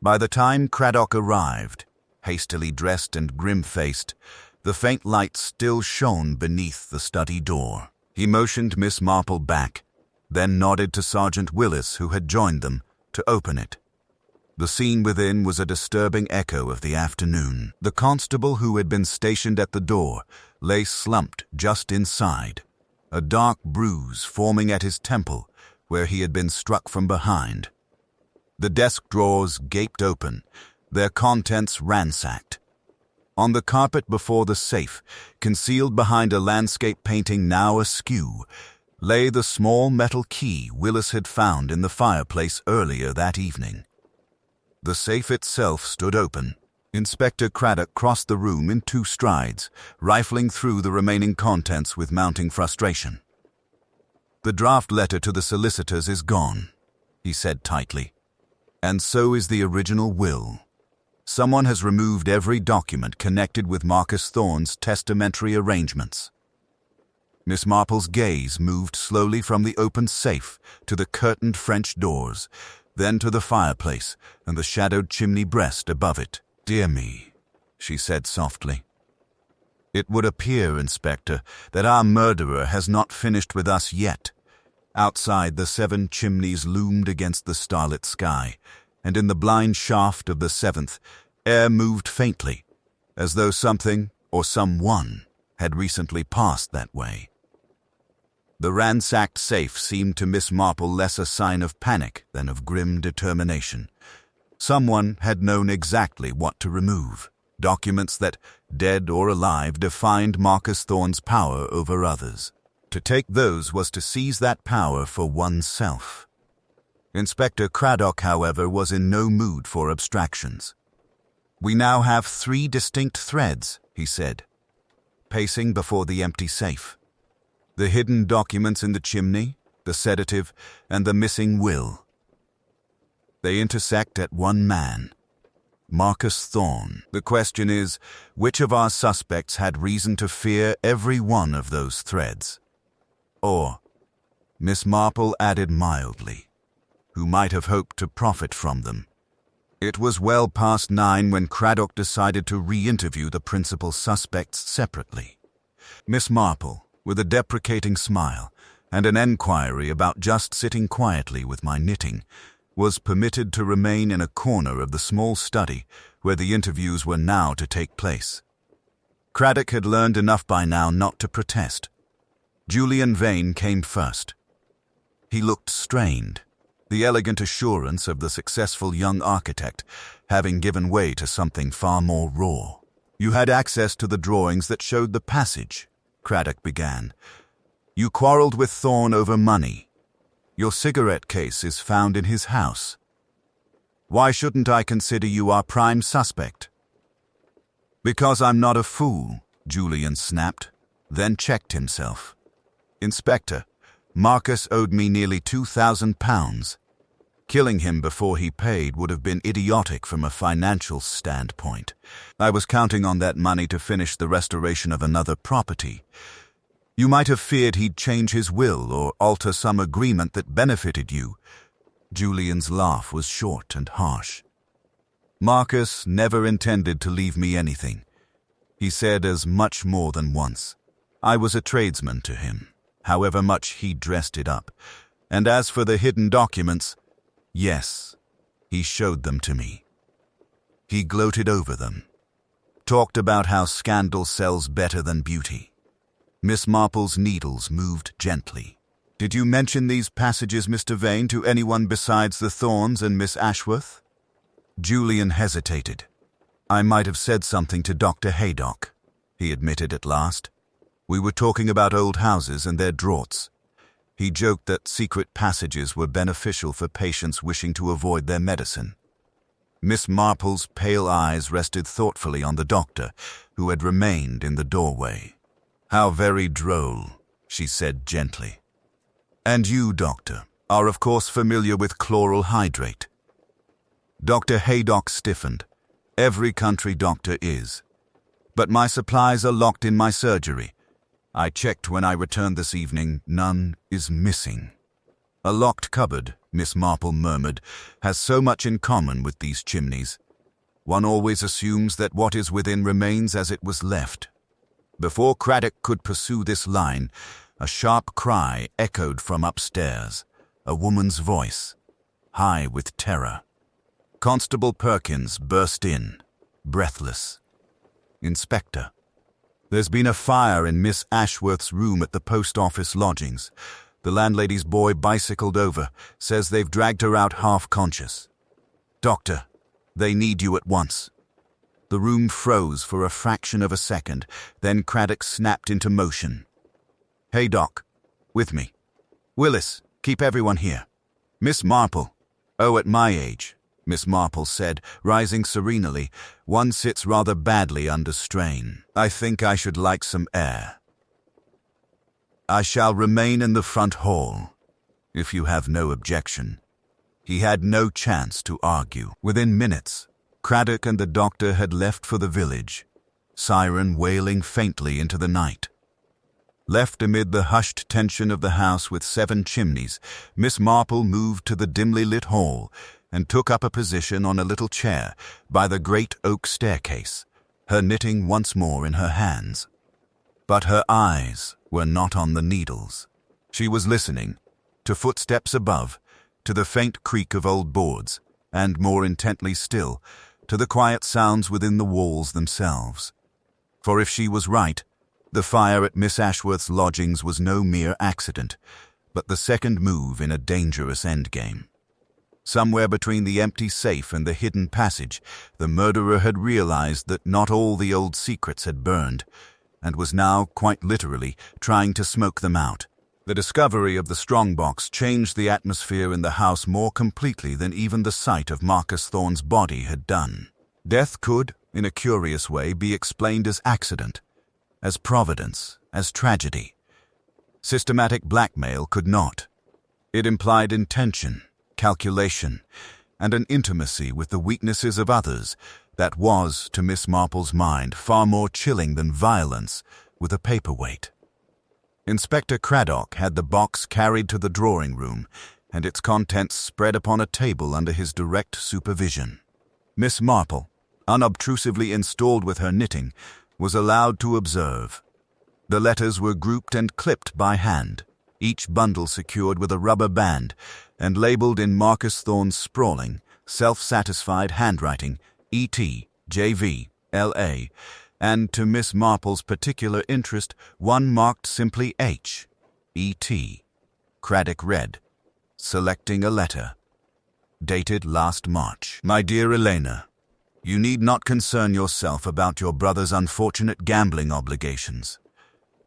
By the time Craddock arrived, hastily dressed and grim-faced, the faint light still shone beneath the study door. He motioned Miss Marple back, then nodded to Sergeant Willis, who had joined them, to open it. The scene within was a disturbing echo of the afternoon. The constable who had been stationed at the door lay slumped just inside, a dark bruise forming at his temple where he had been struck from behind. The desk drawers gaped open, their contents ransacked. On the carpet before the safe, concealed behind a landscape painting now askew, lay the small metal key Willis had found in the fireplace earlier that evening. The safe itself stood open. Inspector Craddock crossed the room in 2 strides, rifling through the remaining contents with mounting frustration. "The draft letter to the solicitors is gone," he said tightly. "And so is the original will. Someone has removed every document connected with Marcus Thorne's testamentary arrangements." Miss Marple's gaze moved slowly from the open safe to the curtained French doors, then to the fireplace and the shadowed chimney breast above it. "Dear me," she said softly. "It would appear, Inspector, that our murderer has not finished with us yet." Outside, the 7 chimneys loomed against the starlit sky, and in the blind shaft of the 7th, air moved faintly, as though something or someone had recently passed that way. The ransacked safe seemed to Miss Marple less a sign of panic than of grim determination. Someone had known exactly what to remove, documents that, dead or alive, defined Marcus Thorne's power over others. To take those was to seize that power for oneself. Inspector Craddock, however, was in no mood for abstractions. "We now have 3 distinct threads," he said, pacing before the empty safe. "The hidden documents in the chimney, the sedative, and the missing will. They intersect at one man, Marcus Thorne. The question is, which of our suspects had reason to fear every one of those threads? Or," Miss Marple added mildly, "who might have hoped to profit from them?" It was well past 9 when Craddock decided to re-interview the principal suspects separately. Miss Marple, with a deprecating smile and an enquiry about just sitting quietly with my knitting, was permitted to remain in a corner of the small study where the interviews were now to take place. Craddock had learned enough by now not to protest. Julian Vane came first. He looked strained, the elegant assurance of the successful young architect having given way to something far more raw. "You had access to the drawings that showed the passage," Craddock began. "You quarreled with Thorne over money. Your cigarette case is found in his house. Why shouldn't I consider you our prime suspect?" "Because I'm not a fool," Julian snapped, then checked himself. "Inspector, Marcus owed me nearly £2,000. Killing him before he paid would have been idiotic from a financial standpoint. I was counting on that money to finish the restoration of another property. You might have feared he'd change his will or alter some agreement that benefited you. Julian's laugh was short and harsh. Marcus never intended to leave me anything. He said as much more than once. I was a tradesman to him, however much he dressed it up. And as for the hidden documents, yes, he showed them to me. He gloated over them, talked about how scandal sells better than beauty. Miss Marple's needles moved gently. Did you mention these passages, Mr. Vane, to anyone besides the Thorns and Miss Ashworth? Julian hesitated. I might have said something to Dr. Haydock, he admitted at last. We were talking about old houses and their draughts. He joked that secret passages were beneficial for patients wishing to avoid their medicine. Miss Marple's pale eyes rested thoughtfully on the doctor, who had remained in the doorway. How very droll, she said gently. And you, doctor, are of course familiar with chloral hydrate. Dr. Haydock stiffened. Every country doctor is. But my supplies are locked in my surgery. I checked when I returned this evening. None is missing. A locked cupboard, Miss Marple murmured, has so much in common with these chimneys. One always assumes that what is within remains as it was left. Before Craddock could pursue this line, a sharp cry echoed from upstairs, a woman's voice, high with terror. Constable Perkins burst in, breathless. Inspector, there's been a fire in Miss Ashworth's room at the post office lodgings. The landlady's boy bicycled over, says they've dragged her out half-conscious. Doctor, they need you at once. The room froze for a fraction of a second, then Craddock snapped into motion. Hey, Doc, with me. Willis, keep everyone here. Miss Marple. Oh, at my age, Miss Marple said, rising serenely. One sits rather badly under strain. I think I should like some air. I shall remain in the front hall, if you have no objection. He had no chance to argue. Within minutes, Craddock and the doctor had left for the village, siren wailing faintly into the night. Left amid the hushed tension of the house with 7 chimneys, Miss Marple moved to the dimly lit hall and took up a position on a little chair by the great oak staircase, her knitting once more in her hands. But her eyes were not on the needles. She was listening, to footsteps above, to the faint creak of old boards, and more intently still, to the quiet sounds within the walls themselves. For if she was right, the fire at Miss Ashworth's lodgings was no mere accident, but the second move in a dangerous endgame. Somewhere between the empty safe and the hidden passage, the murderer had realized that not all the old secrets had burned, and was now, quite literally, trying to smoke them out. The discovery of the strongbox changed the atmosphere in the house more completely than even the sight of Marcus Thorne's body had done. Death could, in a curious way, be explained as accident, as providence, as tragedy. Systematic blackmail could not. It implied intention, calculation, and an intimacy with the weaknesses of others that was, to Miss Marple's mind, far more chilling than violence with a paperweight. Inspector Craddock had the box carried to the drawing-room, and its contents spread upon a table under his direct supervision. Miss Marple, unobtrusively installed with her knitting, was allowed to observe. The letters were grouped and clipped by hand, each bundle secured with a rubber band, and labeled in Marcus Thorne's sprawling, self-satisfied handwriting, E.T., J.V., L.A., and to Miss Marple's particular interest, one marked simply H, E.T. Craddock read, selecting a letter. Dated last March. My dear Elena, you need not concern yourself about your brother's unfortunate gambling obligations.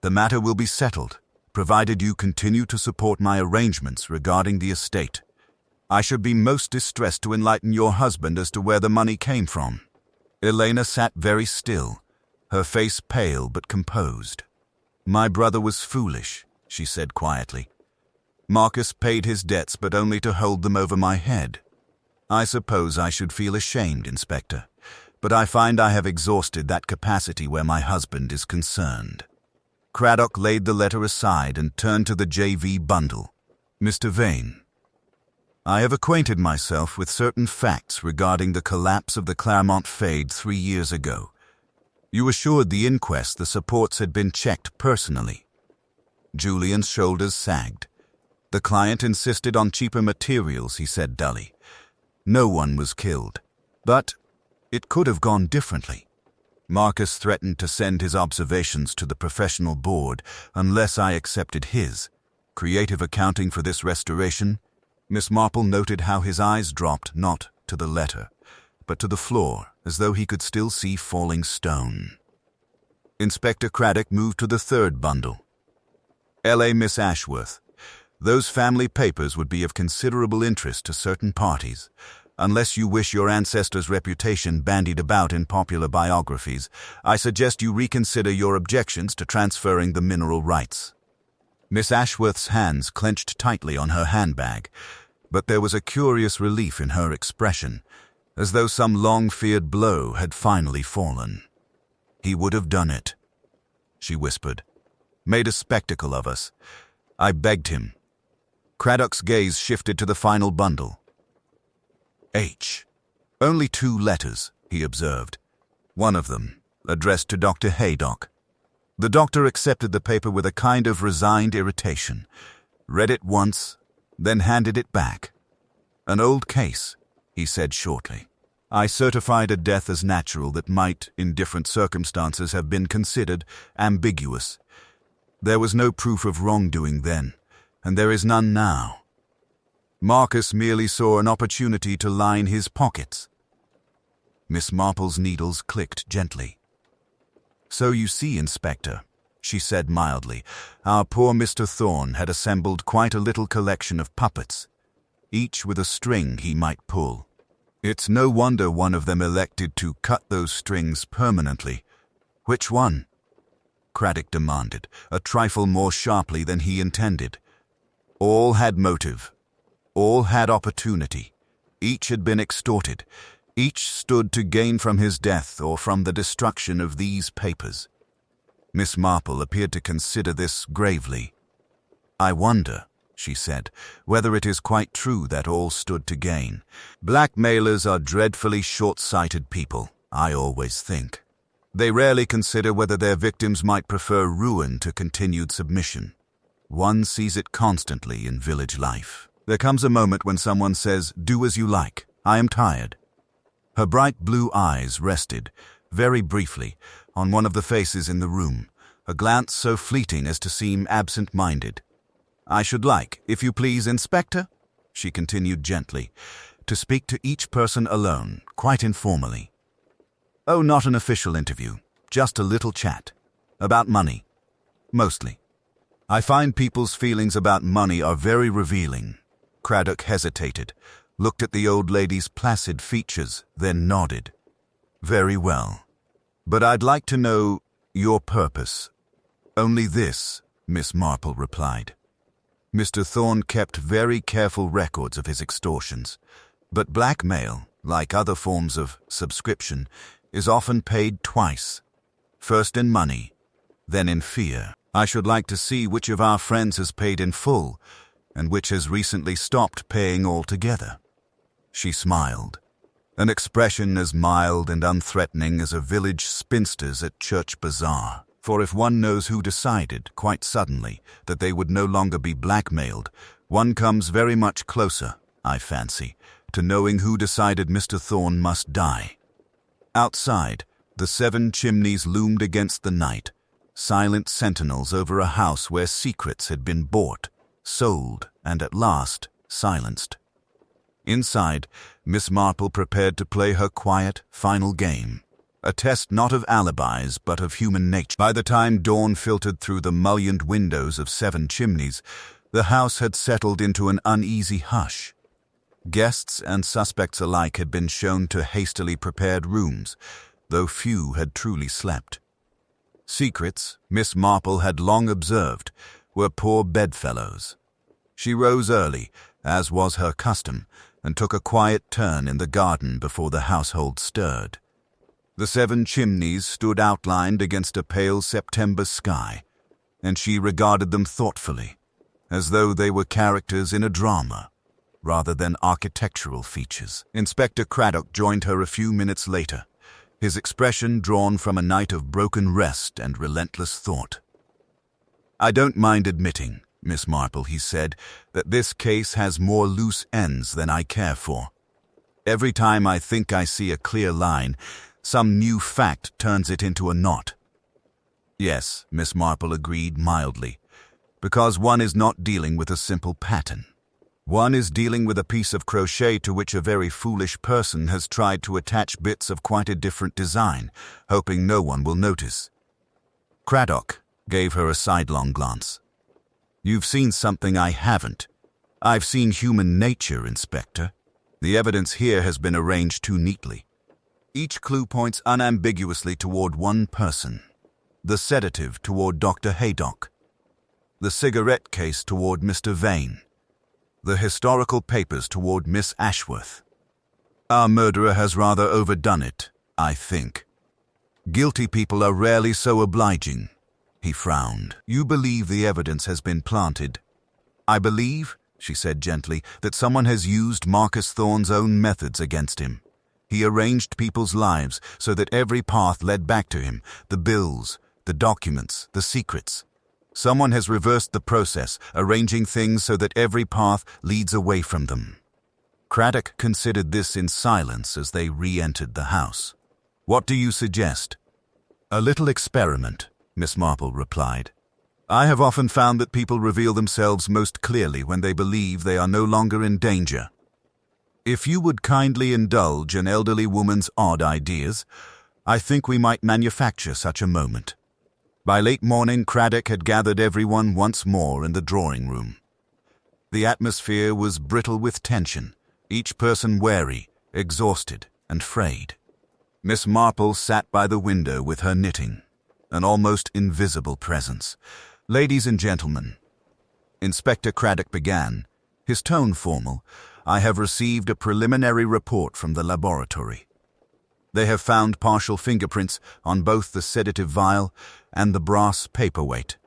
The matter will be settled, provided you continue to support my arrangements regarding the estate. I should be most distressed to enlighten your husband as to where the money came from. Elena sat very still, her face pale but composed. My brother was foolish, she said quietly. Marcus paid his debts, but only to hold them over my head. I suppose I should feel ashamed, Inspector, but I find I have exhausted that capacity where my husband is concerned." Craddock laid the letter aside and turned to the JV bundle. "Mr. Vane, I have acquainted myself with certain facts regarding the collapse of the Claremont Fade 3 years ago. You assured the inquest the supports had been checked personally." Julian's shoulders sagged. "The client insisted on cheaper materials," he said dully. "No one was killed. But it could have gone differently. Marcus threatened to send his observations to the professional board unless I accepted his. Creative accounting for this restoration?" Miss Marple noted how his eyes dropped not to the letter, but to the floor, as though he could still see falling stone. Inspector Craddock moved to the third bundle. "L.A. Miss Ashworth, those family papers would be of considerable interest to certain parties. Unless you wish your ancestors' reputation bandied about in popular biographies, I suggest you reconsider your objections to transferring the mineral rights." Miss Ashworth's hands clenched tightly on her handbag, but there was a curious relief in her expression, as though some long-feared blow had finally fallen. "He would have done it," she whispered. "Made a spectacle of us. I begged him." Craddock's gaze shifted to the final bundle. "H. Only 2 letters, he observed. One of them, addressed to Dr. Haydock. The doctor accepted the paper with a kind of resigned irritation, read it once, then handed it back. "An old case," he said shortly. "I certified a death as natural that might, in different circumstances, have been considered ambiguous. There was no proof of wrongdoing then, and there is none now. Marcus merely saw an opportunity to line his pockets." Miss Marple's needles clicked gently. "So you see, Inspector," she said mildly, "our poor Mr. Thorne had assembled quite a little collection of puppets, each with a string he might pull. It's no wonder one of them elected to cut those strings permanently." "Which one?" Craddock demanded, a trifle more sharply than he intended. "All had motive. All had opportunity. Each had been extorted. Each stood to gain from his death or from the destruction of these papers." Miss Marple appeared to consider this gravely. "I wonder," she said, "whether it is quite true that all stood to gain. Blackmailers are dreadfully short-sighted people, I always think. They rarely consider whether their victims might prefer ruin to continued submission. One sees it constantly in village life. There comes a moment when someone says, 'Do as you like. I am tired.'" Her bright blue eyes rested, very briefly, on one of the faces in the room, a glance so fleeting as to seem absent-minded. "I should like, if you please, Inspector," she continued gently, "to speak to each person alone, quite informally. Oh, not an official interview, just a little chat. About money. Mostly. I find people's feelings about money are very revealing." Craddock hesitated, looked at the old lady's placid features, then nodded. "Very well. But I'd like to know your purpose." "Only this," Miss Marple replied. "Mr. Thorne kept very careful records of his extortions, but blackmail, like other forms of subscription, is often paid twice, first in money, then in fear. I should like to see which of our friends has paid in full, and which has recently stopped paying altogether." She smiled, an expression as mild and unthreatening as a village spinster's at church bazaar. For if one knows who decided, quite suddenly, that they would no longer be blackmailed, one comes very much closer, I fancy, to knowing who decided Mr. Thorne must die. Outside, the 7 chimneys loomed against the night, silent sentinels over a house where secrets had been bought, sold, and at last silenced. Inside, Miss Marple prepared to play her quiet, final game, a test not of alibis but of human nature. By the time dawn filtered through the mullioned windows of 7 chimneys, the house had settled into an uneasy hush. Guests and suspects alike had been shown to hastily prepared rooms, though few had truly slept. Secrets, Miss Marple had long observed, were poor bedfellows. She rose early, as was her custom, and took a quiet turn in the garden before the household stirred. The 7 chimneys stood outlined against a pale September sky, and she regarded them thoughtfully, as though they were characters in a drama, rather than architectural features. Inspector Craddock joined her a few minutes later, his expression drawn from a night of broken rest and relentless thought. "I don't mind admitting, Miss Marple," he said, "that this case has more loose ends than I care for. Every time I think I see a clear line, some new fact turns it into a knot." "Yes," Miss Marple agreed mildly, "because one is not dealing with a simple pattern. One is dealing with a piece of crochet to which a very foolish person has tried to attach bits of quite a different design, hoping no one will notice." Craddock gave her a sidelong glance. "You've seen something I haven't. I've seen human nature, Inspector. The evidence here has been arranged too neatly. Each clue points unambiguously toward one person. The sedative toward Dr. Haydock. The cigarette case toward Mr. Vane. The historical papers toward Miss Ashworth. Our murderer has rather overdone it, I think. Guilty people are rarely so obliging." He frowned. "You believe the evidence has been planted?" "I believe," she said gently, "that someone has used Marcus Thorne's own methods against him. He arranged people's lives so that every path led back to him, the bills, the documents, the secrets. Someone has reversed the process, arranging things so that every path leads away from them." Craddock considered this in silence as they re-entered the house. "What do you suggest?" "A little experiment," Miss Marple replied. "I have often found that people reveal themselves most clearly when they believe they are no longer in danger. If you would kindly indulge an elderly woman's odd ideas, I think we might manufacture such a moment." By late morning, Craddock had gathered everyone once more in the drawing-room. The atmosphere was brittle with tension, each person wary, exhausted, and frayed. Miss Marple sat by the window with her knitting, an almost invisible presence. "Ladies and gentlemen," Inspector Craddock began, his tone formal, "I have received a preliminary report from the laboratory. They have found partial fingerprints on both the sedative vial and the brass paperweight.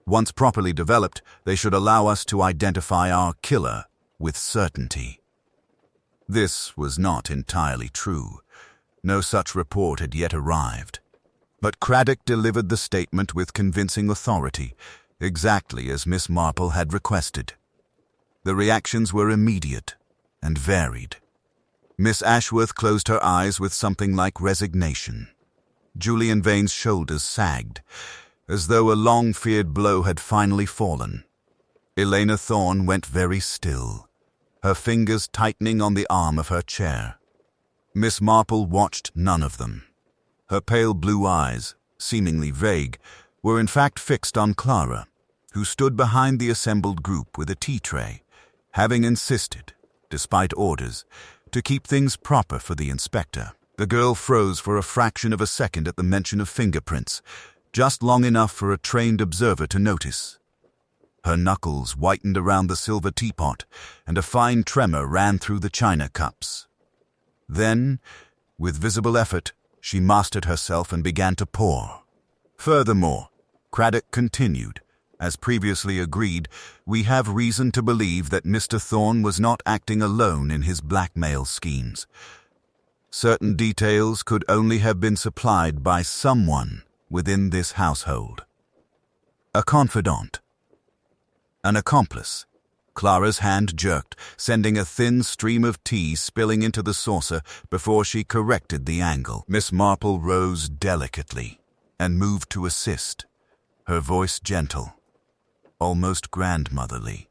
Once properly developed, they should allow us to identify our killer with certainty." This was not entirely true. No such report had yet arrived. But Craddock delivered the statement with convincing authority, exactly as Miss Marple had requested. The reactions were immediate and varied. Miss Ashworth closed her eyes with something like resignation. Julian Vane's shoulders sagged, as though a long-feared blow had finally fallen. Elena Thorne went very still, her fingers tightening on the arm of her chair. Miss Marple watched none of them. Her pale blue eyes, seemingly vague, were in fact fixed on Clara, who stood behind the assembled group with a tea tray, having insisted, despite orders, to keep things proper for the inspector. The girl froze for a fraction of a second at the mention of fingerprints, just long enough for a trained observer to notice. Her knuckles whitened around the silver teapot, and a fine tremor ran through the china cups. Then, with visible effort, she mastered herself and began to pour. "Furthermore," Craddock continued, "as previously agreed, we have reason to believe that Mr. Thorne was not acting alone in his blackmail schemes. Certain details could only have been supplied by someone within this household. A confidant. An accomplice." Clara's hand jerked, sending a thin stream of tea spilling into the saucer before she corrected the angle. Miss Marple rose delicately and moved to assist, her voice gentle, almost grandmotherly.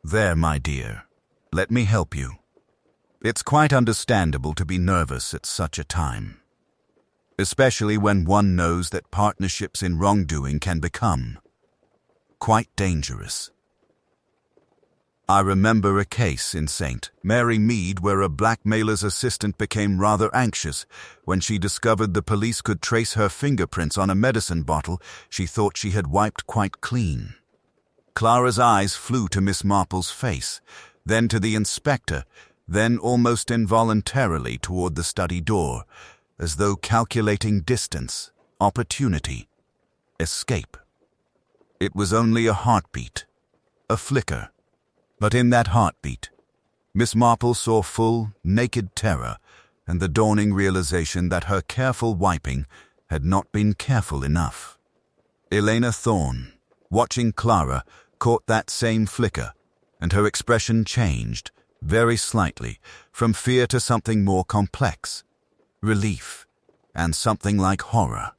"There, my dear, let me help you. It's quite understandable to be nervous at such a time, especially when one knows that partnerships in wrongdoing can become quite dangerous. I remember a case in St. Mary Mead where a blackmailer's assistant became rather anxious when she discovered the police could trace her fingerprints on a medicine bottle she thought she had wiped quite clean. Clara's eyes flew to Miss Marple's face, then to the inspector, then almost involuntarily toward the study door, as though calculating distance, opportunity, escape. It was only a heartbeat, a flicker, but in that heartbeat, Miss Marple saw full, naked terror and the dawning realization that her careful wiping had not been careful enough. Elena Thorne, watching Clara, caught that same flicker, and her expression changed, very slightly, from fear to something more complex, relief, and something like horror.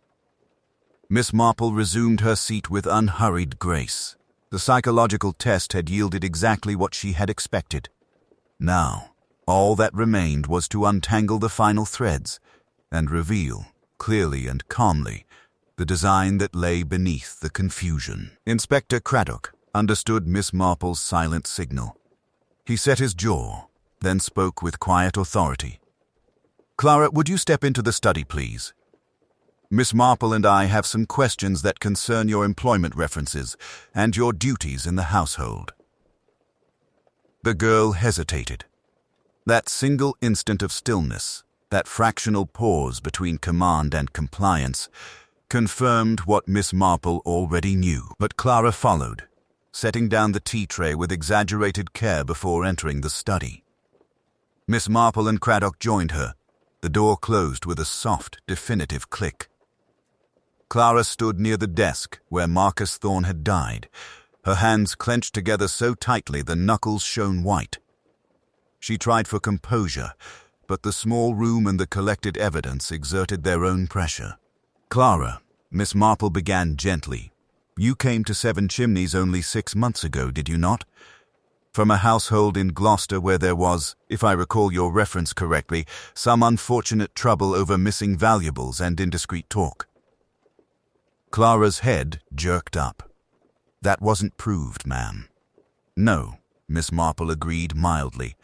Miss Marple resumed her seat with unhurried grace. The psychological test had yielded exactly what she had expected. Now, all that remained was to untangle the final threads and reveal, clearly and calmly, the design that lay beneath the confusion. Inspector Craddock understood Miss Marple's silent signal. He set his jaw, then spoke with quiet authority. "Clara, would you step into the study, please? Miss Marple and I have some questions that concern your employment references and your duties in the household." The girl hesitated. That single instant of stillness, that fractional pause between command and compliance, confirmed what Miss Marple already knew. But Clara followed, setting down the tea tray with exaggerated care before entering the study. Miss Marple and Craddock joined her. The door closed with a soft, definitive click. Clara stood near the desk where Marcus Thorne had died, her hands clenched together so tightly the knuckles shone white. She tried for composure, but the small room and the collected evidence exerted their own pressure. "Clara," Miss Marple began gently, "you came to Seven Chimneys only 6 months ago, did you not? From a household in Gloucester where there was, if I recall your reference correctly, some unfortunate trouble over missing valuables and indiscreet talk." Clara's head jerked up. "That wasn't proved, ma'am." "No," Miss Marple agreed mildly,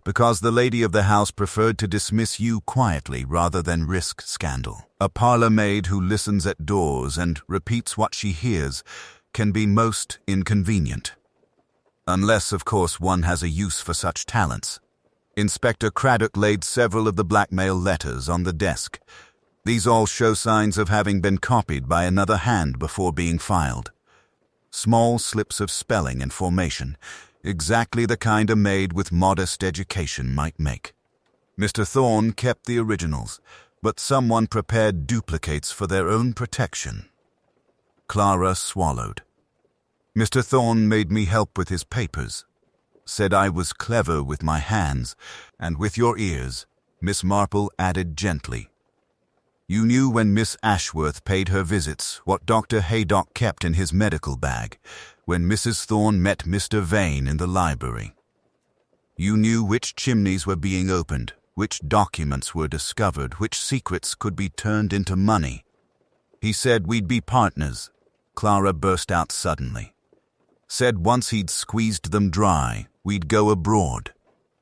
"because the lady of the house preferred to dismiss you quietly rather than risk scandal. A parlor maid who listens at doors and repeats what she hears can be most inconvenient. Unless, of course, one has a use for such talents." Inspector Craddock laid several of the blackmail letters on the desk. These all show signs of having been copied by another hand before being filed. Small slips of spelling and formation, exactly the kind a maid with modest education might make. Mr. Thorne kept the originals, but someone prepared duplicates for their own protection. Clara swallowed. "Mr. Thorne made me help with his papers. Said I was clever with my hands, and with your ears," Miss Marple added gently. "You knew when Miss Ashworth paid her visits what Dr. Haydock kept in his medical bag when Mrs. Thorne met Mr. Vane in the library. You knew which chimneys were being opened, which documents were discovered, which secrets could be turned into money. He said we'd be partners," Clara burst out suddenly. "Said once he'd squeezed them dry, we'd go abroad.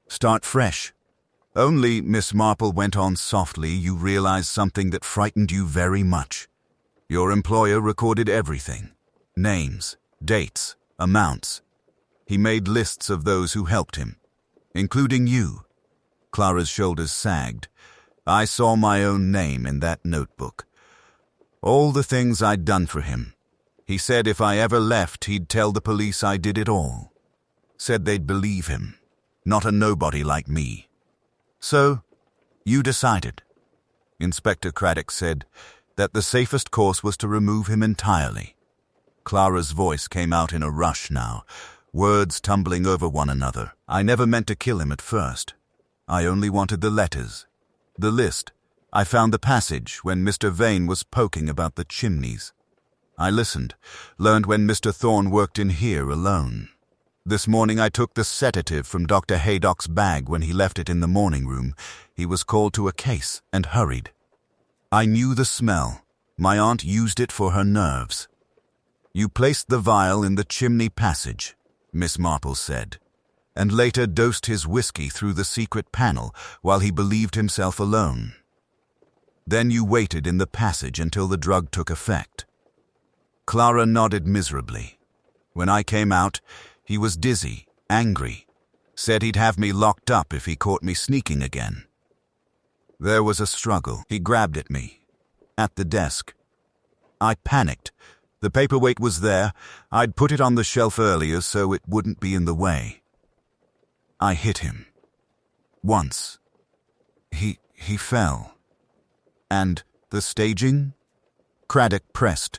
Start fresh. Only," Miss Marple went on softly, "you realized something that frightened you very much. Your employer recorded everything. Names, dates, amounts. He made lists of those who helped him, including you." Clara's shoulders sagged. "I saw my own name in that notebook. All the things I'd done for him. He said if I ever left, he'd tell the police I did it all. Said they'd believe him, not a nobody like me. So, you decided," Inspector Craddock said, "that the safest course was to remove him entirely." Clara's voice came out in a rush now, words tumbling over one another. "I never meant to kill him at first. I only wanted the letters. The list. I found the passage when Mr. Vane was poking about the chimneys. I listened, learned when Mr. Thorne worked in here alone. This morning I took the sedative from Dr. Haydock's bag when he left it in the morning room. He was called to a case and hurried. I knew the smell. My aunt used it for her nerves." "You placed the vial in the chimney passage," Miss Marple said, "and later dosed his whiskey through the secret panel while he believed himself alone. Then you waited in the passage until the drug took effect." Clara nodded miserably. When I came out, he was dizzy, angry. Said he'd have me locked up if he caught me sneaking again. There was a struggle. He grabbed at me. At the desk. I panicked. The paperweight was there. I'd put it on the shelf earlier so it wouldn't be in the way. I hit him. Once. He fell. And the staging? Craddock pressed.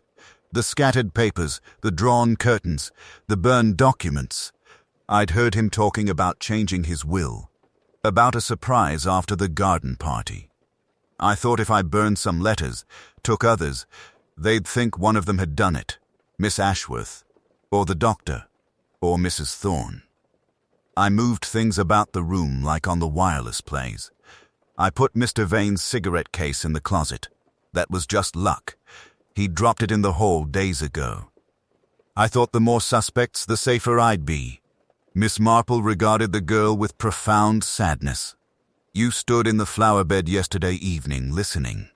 The scattered papers, the drawn curtains, the burned documents. I'd heard him talking about changing his will, about a surprise after the garden party. I thought if I burned some letters, took others, they'd think one of them had done it, Miss Ashworth, or the doctor, or Mrs. Thorne. I moved things about the room like on the wireless plays. I put Mr. Vane's cigarette case in the closet. That was just luck. He dropped it in the hall days ago. I thought the more suspects, the safer I'd be. Miss Marple regarded the girl with profound sadness. You stood in the flower bed yesterday evening, listening.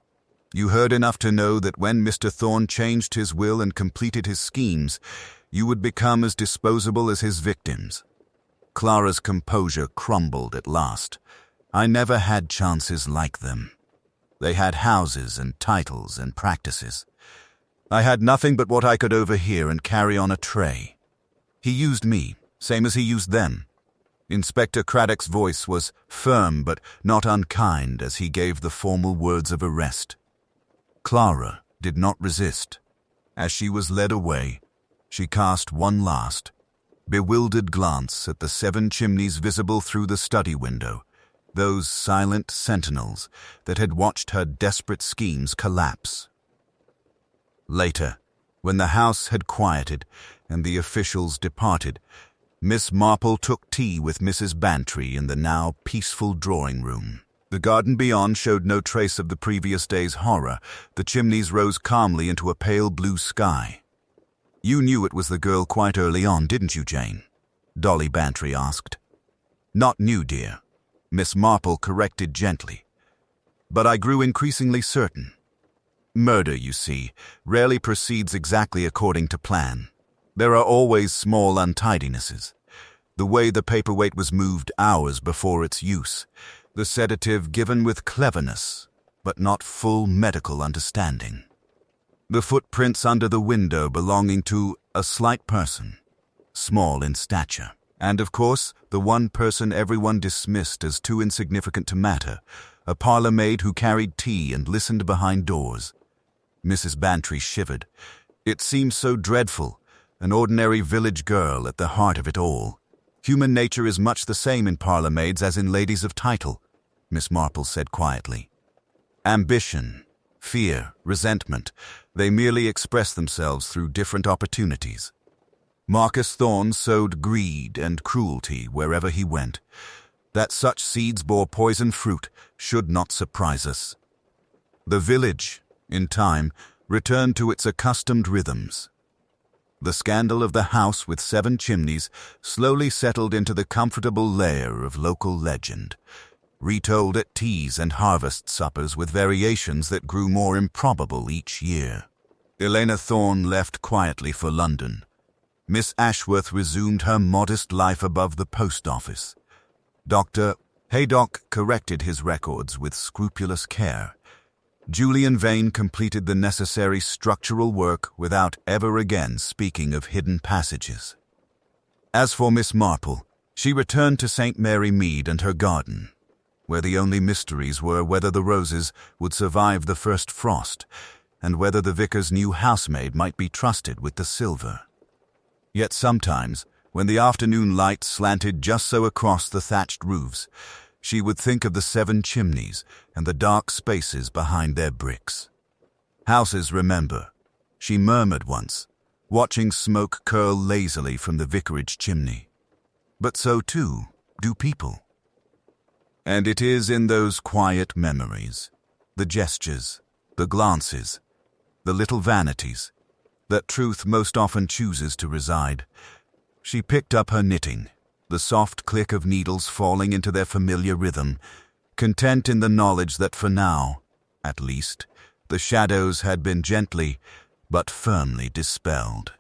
You heard enough to know that when Mr. Thorne changed his will and completed his schemes, you would become as disposable as his victims. Clara's composure crumbled at last. I never had chances like them. They had houses and titles and practices. I had nothing but what I could overhear and carry on a tray. He used me, same as he used them. Inspector Craddock's voice was firm but not unkind as he gave the formal words of arrest. Clara did not resist. As she was led away, she cast one last, bewildered glance at the 7 chimneys visible through the study window, those silent sentinels that had watched her desperate schemes collapse. Later, when the house had quieted and the officials departed, Miss Marple took tea with Mrs. Bantry in the now peaceful drawing room. The garden beyond showed no trace of the previous day's horror. The chimneys rose calmly into a pale blue sky. "You knew it was the girl quite early on, didn't you, Jane?" Dolly Bantry asked. "Not new, dear," Miss Marple corrected gently. "But I grew increasingly certain. Murder, you see, rarely proceeds exactly according to plan. There are always small untidinesses. The way the paperweight was moved hours before its use, the sedative given with cleverness, but not full medical understanding. The footprints under the window belonging to a slight person, small in stature. And of course, the one person everyone dismissed as too insignificant to matter, a parlor maid who carried tea and listened behind doors." Mrs. Bantry shivered. It seemed so dreadful, an ordinary village girl at the heart of it all. "Human nature is much the same in parlor maids as in ladies of title," Miss Marple said quietly. "Ambition, fear, resentment, they merely express themselves through different opportunities. Marcus Thorne sowed greed and cruelty wherever he went. That such seeds bore poison fruit should not surprise us. The village, in time, returned to its accustomed rhythms. The scandal of the house with 7 chimneys slowly settled into the comfortable layer of local legend, retold at teas and harvest suppers with variations that grew more improbable each year. Elena Thorne left quietly for London. Miss Ashworth resumed her modest life above the post office. Dr. Haydock corrected his records with scrupulous care. Julian Vane completed the necessary structural work without ever again speaking of hidden passages. As for Miss Marple, she returned to St. Mary Mead and her garden, where the only mysteries were whether the roses would survive the first frost, and whether the vicar's new housemaid might be trusted with the silver. Yet sometimes, when the afternoon light slanted just so across the thatched roofs, she would think of the 7 chimneys and the dark spaces behind their bricks. "Houses remember," she murmured once, watching smoke curl lazily from the vicarage chimney. "But so, too, do people." And it is in those quiet memories, the gestures, the glances, the little vanities, that truth most often chooses to reside. She picked up her knitting, the soft click of needles falling into their familiar rhythm, content in the knowledge that for now, at least, the shadows had been gently but firmly dispelled.